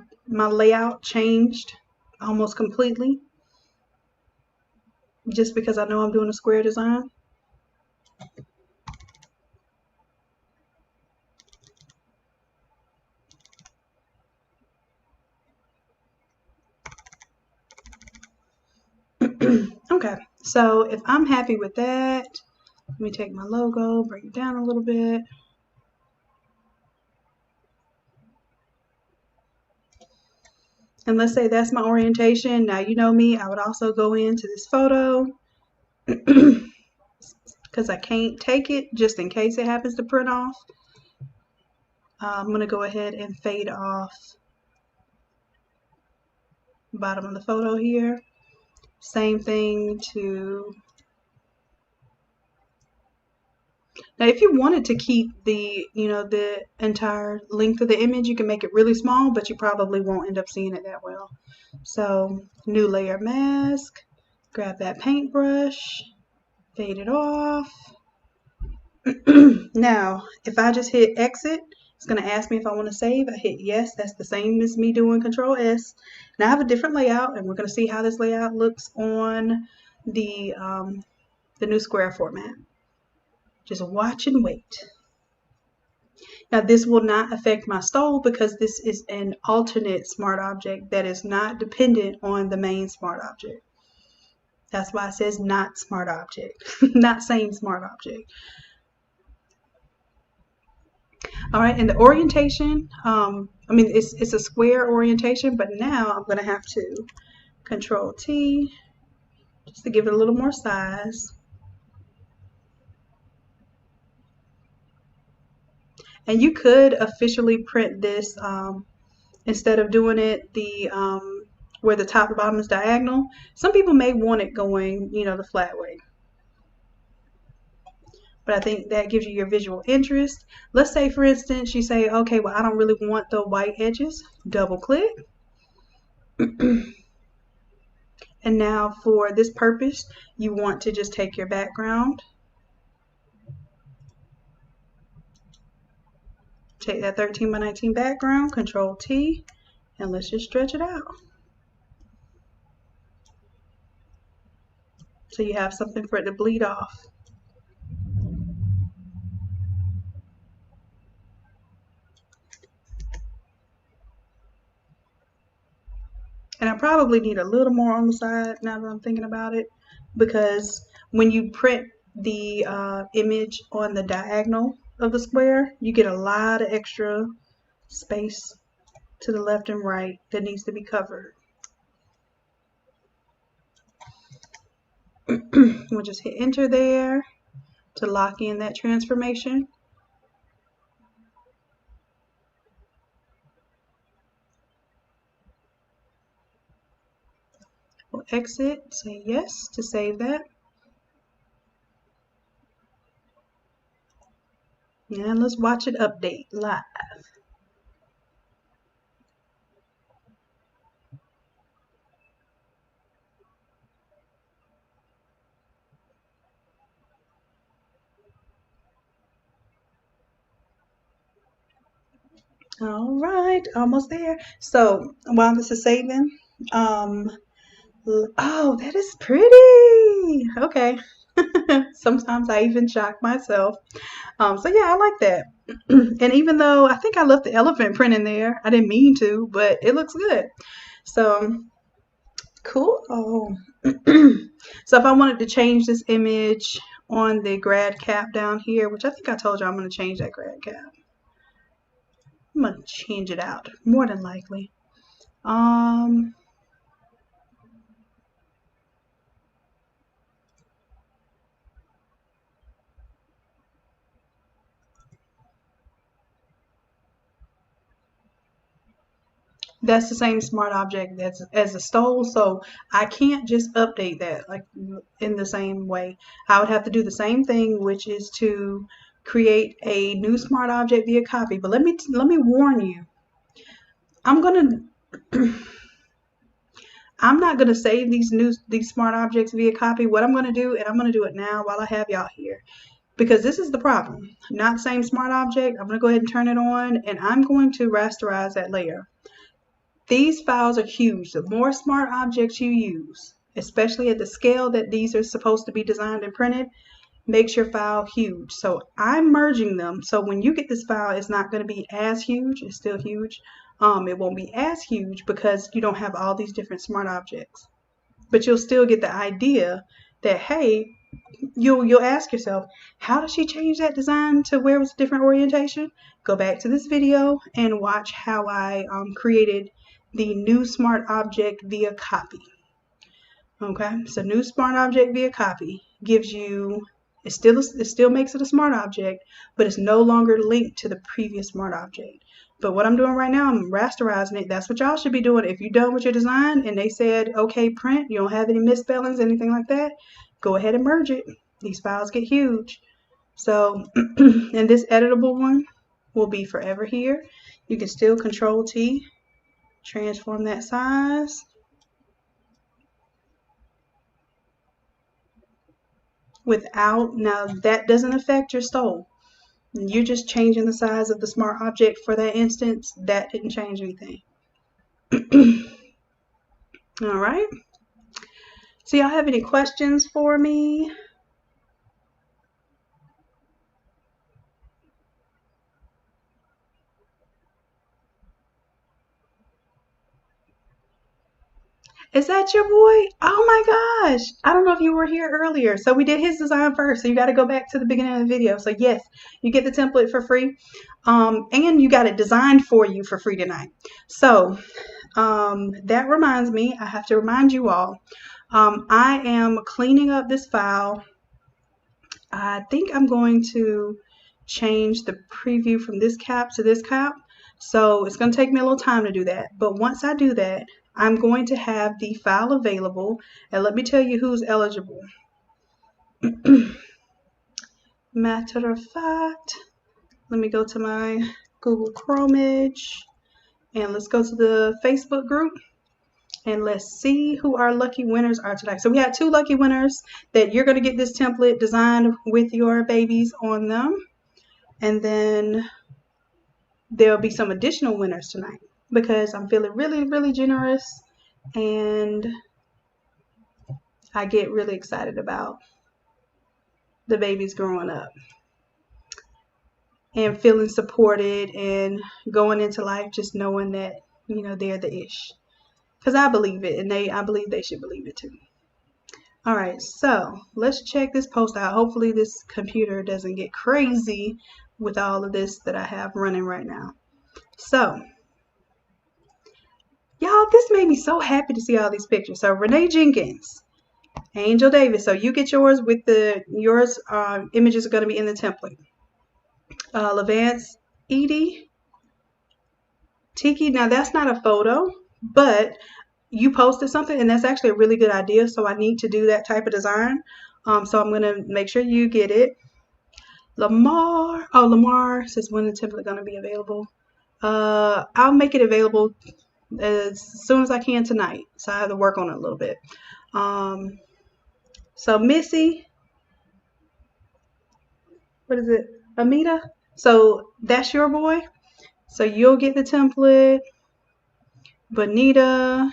layout changed almost completely? Just because I know I'm doing a square design. Okay, so if I'm happy with that, let me take my logo, bring it down a little bit. And let's say that's my orientation. Now, you know me, I would also go into this photo because I can't take it just in case it happens to print off. I'm going to go ahead and fade off the bottom of the photo here. Same thing to... Now, if you wanted to keep the entire length of the image, you can make it really small, but you probably won't end up seeing it that well. So, new layer mask, grab that paintbrush, fade it off. Now, if I just hit exit, it's going to ask me if I want to save. I hit yes. That's the same as me doing Control S. Now I have a different layout, and we're going to see how this layout looks on the new square format. Just watch and wait. Now this will not affect my stole because this is an alternate smart object that is not dependent on the main smart object. That's why it says not smart object, not same smart object. All right, and the orientation, I mean, it's a square orientation, but now I'm going to have to Control T just to give it a little more size. And you could officially print this instead of doing it where the top and bottom is diagonal. Some people may want it going, the flat way. But I think that gives you your visual interest. Let's say, for instance, you say, okay, well, I don't really want the white edges. Double click. And now for this purpose, you want to just take your background, take that 13 by 19 background, Control T, and let's just stretch it out. So you have something for it to bleed off. And I probably need a little more on the side now that I'm thinking about it, because when you print the image on the diagonal of the square, you get a lot of extra space to the left and right that needs to be covered. We'll just hit enter there to lock in that transformation. We'll exit, say yes to save that. And let's watch it update live. All right, almost there. So while this is saving, oh, that is pretty. Okay. Sometimes I even shock myself. So yeah, I like that. And even though I think I left the elephant print in there, I didn't mean to, but it looks good. So cool. Oh. So if I wanted to change this image on the grad cap down here, which I think I told you I'm going to change that grad cap. I'm going to change it out, more than likely. That's the same smart object that's as a stole, so I can't just update that like in the same way. I would have to do the same thing, which is to create a new smart object via copy. But let me warn you, I'm not gonna save these smart objects via copy. What I'm gonna do, and I'm gonna do it now while I have y'all here, because this is the problem. Not the same smart object. I'm gonna go ahead and turn it on, and I'm going to rasterize that layer. These files are huge. The more smart objects you use, especially at the scale that these are supposed to be designed and printed, makes your file huge. So I'm merging them. So when you get this file, it's not going to be as huge. It's still huge. It won't be as huge because you don't have all these different smart objects. But you'll still get the idea that, hey, you'll ask yourself, how does she change that design to where it was a different orientation? Go back to this video and watch how I created the new smart object via copy. Okay, so new smart object via copy gives you, it still makes it a smart object, but it's no longer linked to the previous smart object. But what I'm doing right now, I'm rasterizing it. That's what y'all should be doing. If you're done with your design and they said, okay, print, you don't have any misspellings, anything like that, go ahead and merge it. These files get huge. So, and this editable one will be forever here. You can still Control T, transform that size. Now that doesn't affect your stole. You're just changing the size of the smart object for that instance. That didn't change anything. All right. So y'all have any questions for me? Is that your boy? Oh my gosh. I don't know if you were here earlier. So we did his design first. So you got to go back to the beginning of the video. So yes, you get the template for free. And you got it designed for you for free tonight. So that reminds me, I have to remind you all, I am cleaning up this file. I think I'm going to change the preview from this cap to this cap. So it's going to take me a little time to do that. But once I do that, I'm going to have the file available. And let me tell you who's eligible. Matter of fact, let me go to my Google Chrome image and let's go to the Facebook group and let's see who our lucky winners are tonight. So we had 2 lucky winners that you're going to get this template designed with your babies on them. And then there'll be some additional winners tonight because I'm feeling really, really generous and I get really excited about the babies growing up and feeling supported and going into life just knowing that, you know, they're the ish. Because I believe it, and I believe they should believe it too. All right, so let's check this post out. Hopefully this computer doesn't get crazy with all of this that I have running right now. So, y'all, this made me so happy to see all these pictures. So Renee Jenkins, Angel Davis. So you get yours with yours images are going to be in the template. Levance Edie, Tiki. Now that's not a photo, but you posted something and that's actually a really good idea. So I need to do that type of design. So I'm going to make sure you get it. Lamar says when the template going to be available. I'll make it available as soon as I can tonight. So I have to work on it a little bit. So Missy, what is it? Amita. So that's your boy. So you'll get the template. Bonita.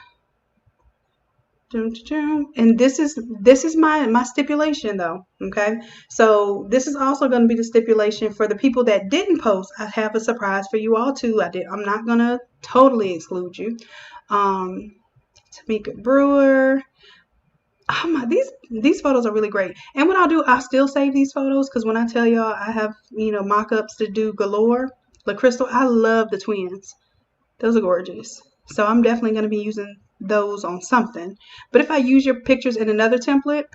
And this is my stipulation though. Okay. So this is also going to be the stipulation for the people that didn't post. I have a surprise for you all too. I'm not gonna totally exclude you. Tamika Brewer. Oh my, these photos are really great. And what I'll do, I'll still save these photos because when I tell y'all I have, mock-ups to do galore. La Crystal, I love the twins. Those are gorgeous. So I'm definitely going to be using those on something. But if I use your pictures in another template,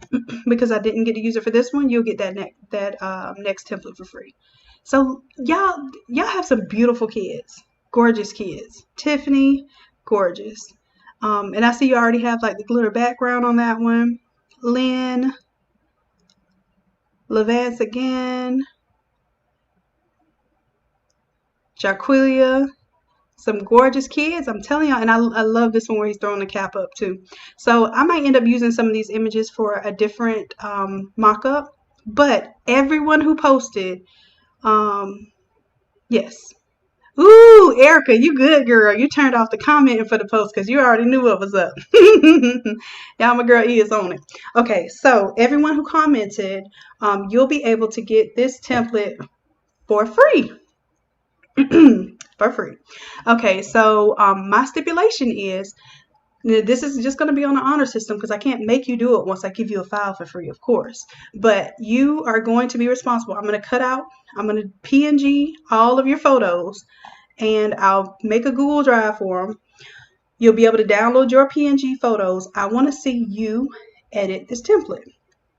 because I didn't get to use it for this one, you'll get that next template for free. So y'all have some beautiful kids, gorgeous kids. Tiffany, gorgeous. And I see you already have like the glitter background on that one. Lynn, Levance again, Jaquilia, some gorgeous kids. I'm telling y'all, and I love this one where he's throwing the cap up too. So I might end up using some of these images for a different mock-up, but everyone who posted, yes. Ooh, Erica, you good, girl. You turned off the commenting for the post because you already knew what was up. Y'all, my girl E is on it. Okay, so everyone who commented, you'll be able to get this template for free. For free. Okay, so my stipulation is this is just going to be on the honor system because I can't make you do it once I give you a file for free, of course. But you are going to be responsible. I'm going to PNG all of your photos and I'll make a Google Drive for them. You'll be able to download your PNG photos. I want to see you edit this template.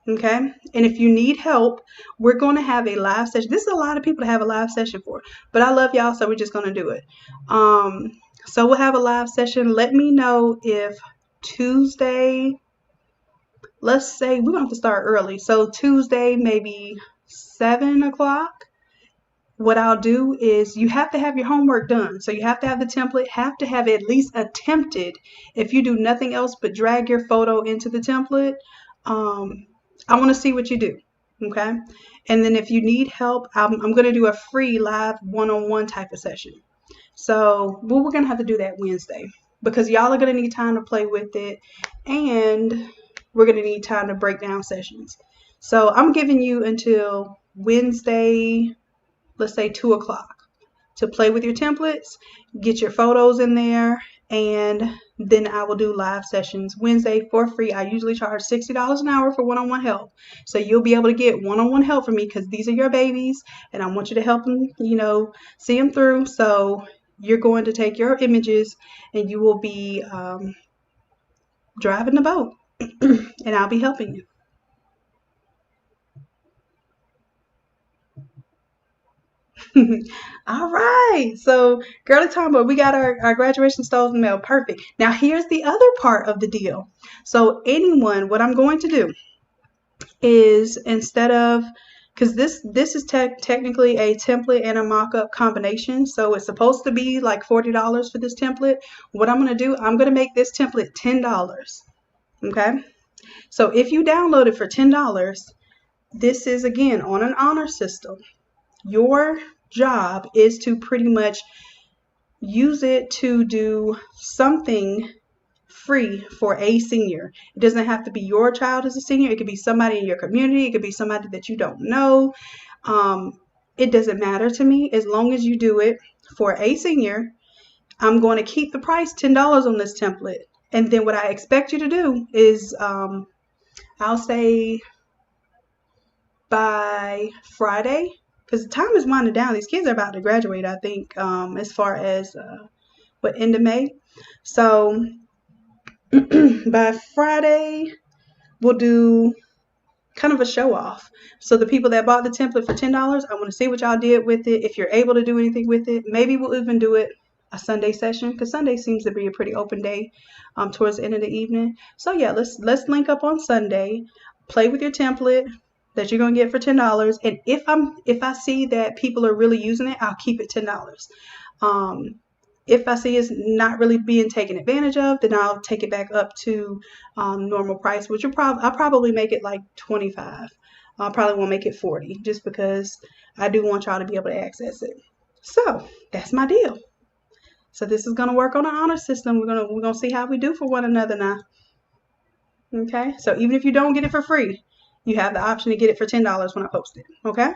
Okay, and if you need help, we're going to have a live session. This is a lot of people to have a live session for, but I love y'all, so we're just going to do it. So we'll have a live session. Let me know if Tuesday, let's say we're going to have to start early. So Tuesday, maybe 7 o'clock. What I'll do is you have to have your homework done. So you have to have the template, have to have at least attempted. If you do nothing else but drag your photo into the template, I want to see what you do. Okay. And then if you need help, I'm going to do a free live one-on-one type of session. So we're going to have to do that Wednesday because y'all are going to need time to play with it and we're going to need time to break down sessions. So I'm giving you until Wednesday, let's say 2 o'clock to play with your templates, get your photos in there, and then I will do live sessions Wednesday for free. I usually charge $60 an hour for one-on-one help. So you'll be able to get one-on-one help from me because these are your babies and I want you to help them, see them through. So you're going to take your images and you will be driving the boat and I'll be helping you. All right, so girly Tomboy, we got our graduation stoles in the mail. Perfect. Now here's the other part of the deal. So what I'm going to do is instead of, because this is technically a template and a mock-up combination, so it's supposed to be like $40 for this template. What I'm going to do, I'm going to make this template $10. Okay, so if you download it for $10, this is again on an honor system. Your job is to pretty much use it to do something free for a senior. It doesn't have to be your child as a senior. It could be somebody in your community. It could be somebody that you don't know. It doesn't matter to me as long as you do it for a senior. I'm going to keep the price $10 on this template. And then what I expect you to do is I'll say by Friday, because time is winding down. These kids are about to graduate, I think, as far as end of May. So by Friday, we'll do kind of a show off. So the people that bought the template for $10, I want to see what y'all did with it. If you're able to do anything with it, maybe we'll even do it a Sunday session, because Sunday seems to be a pretty open day towards the end of the evening. So yeah, let's link up on Sunday, play with your template that you're gonna get for $10. And if I see that people are really using it, I'll keep it $10. If I see it's not really being taken advantage of, then I'll take it back up to normal price, which I'll probably make it like $25. I probably won't make it $40, just because I do want y'all to be able to access it. So that's my deal. So this is gonna work on an honor system. We're gonna see how we do for one another now. Okay. So even if you don't get it for free, you have the option to get it for $10 when I post it. Okay.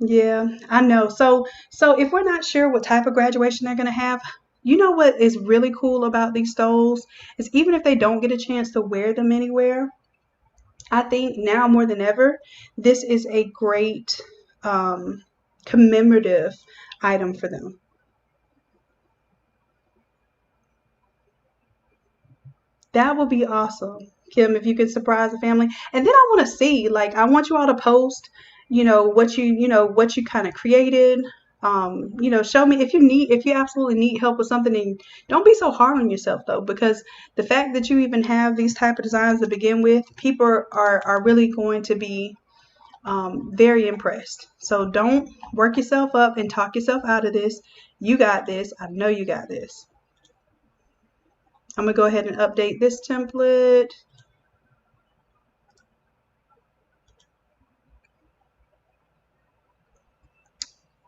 Yeah, I know. So if we're not sure what type of graduation they're going to have, you know what is really cool about these stoles is even if they don't get a chance to wear them anywhere, I think now more than ever, this is a great commemorative item for them. That would be awesome, Kim, if you could surprise the family. And then I want to see, like, I want you all to post, what you kind of created. Show me if you absolutely need help with something, and don't be so hard on yourself though, because the fact that you even have these type of designs to begin with, people are really going to be very impressed. So don't work yourself up and talk yourself out of this. You got this. I know you got this. I'm going to go ahead and update this template.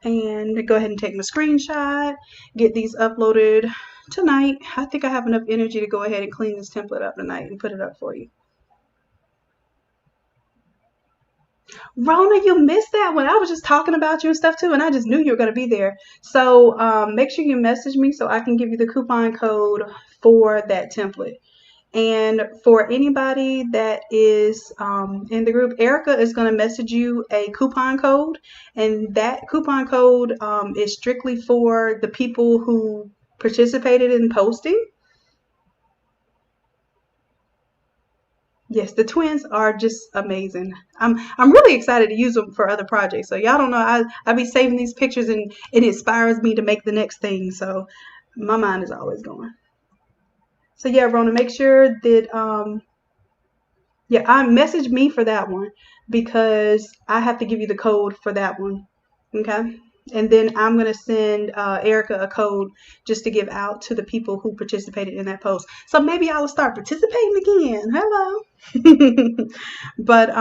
And go ahead and take my screenshot, get these uploaded tonight. I think I have enough energy to go ahead and clean this template up tonight and put it up for you. Rona, you missed that one. I was just talking about you and stuff too, and I just knew you were going to be there. So make sure you message me so I can give you the coupon code for that template. And for anybody that is in the group, Erica is going to message you a coupon code, and that coupon code is strictly for the people who participated in posting. Yes, the twins are just amazing. I'm really excited to use them for other projects. So y'all don't know, I be saving these pictures and it inspires me to make the next thing. So my mind is always going. So yeah, Rona, make sure that message me for that one, because I have to give you the code for that one. Okay. And then I'm going to send Erica a code just to give out to the people who participated in that post. So maybe I will start participating again. Hello. But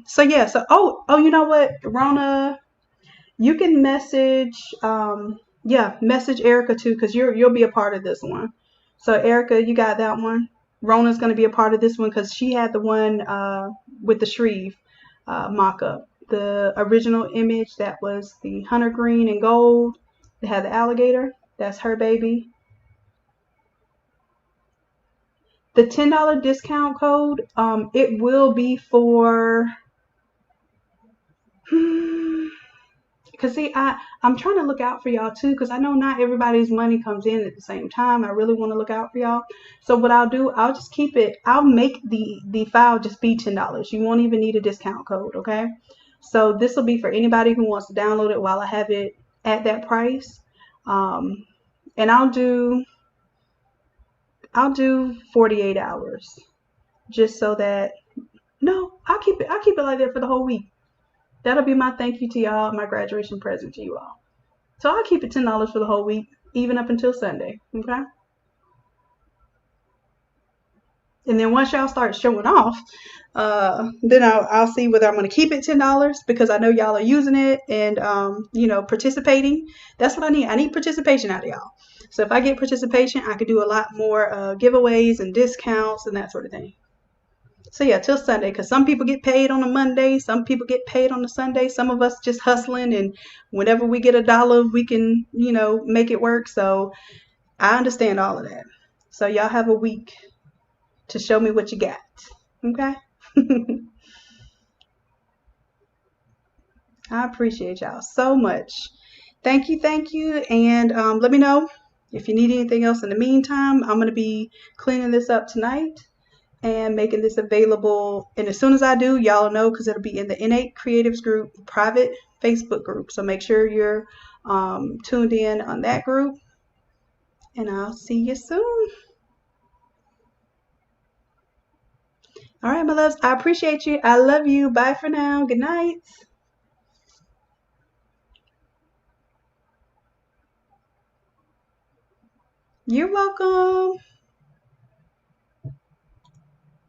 so yeah, so you know what, Rona, you can message message Erica too, because you'll be a part of this one. So Erica, you got that one. Rona's going to be a part of this one because she had the one with the Shreve mock-up. The original image that was the hunter green and gold. It had the alligator. That's her baby. The $10 discount code, it will be for... Because see, I'm trying to look out for y'all too, because I know not everybody's money comes in at the same time. I really want to look out for y'all. So what I'll do, I'll just keep it, I'll make the file just be $10. You won't even need a discount code, okay? So this will be for anybody who wants to download it while I have it at that price. And I'll do 48 hours, just so that, no, I'll keep it like that for the whole week. That'll be my thank you to y'all, my graduation present to you all. So I'll keep it $10 for the whole week, even up until Sunday, okay? And then once y'all start showing off, then I'll see whether I'm going to keep it $10, because I know y'all are using it and, participating. That's what I need. I need participation out of y'all. So if I get participation, I could do a lot more giveaways and discounts and that sort of thing. So yeah, till Sunday, because some people get paid on a Monday, some people get paid on a Sunday, some of us just hustling, and whenever we get $1, we can, make it work. So I understand all of that. So y'all have a week to show me what you got. Okay? I appreciate y'all so much. Thank you, thank you. And let me know if you need anything else in the meantime. I'm going to be cleaning this up tonight and making this available. And as soon as I do, y'all know, because it'll be in the Innate Creatives group, private Facebook group. So make sure you're tuned in on that group. And I'll see you soon. All right, my loves. I appreciate you. I love you. Bye for now. Good night. You're welcome.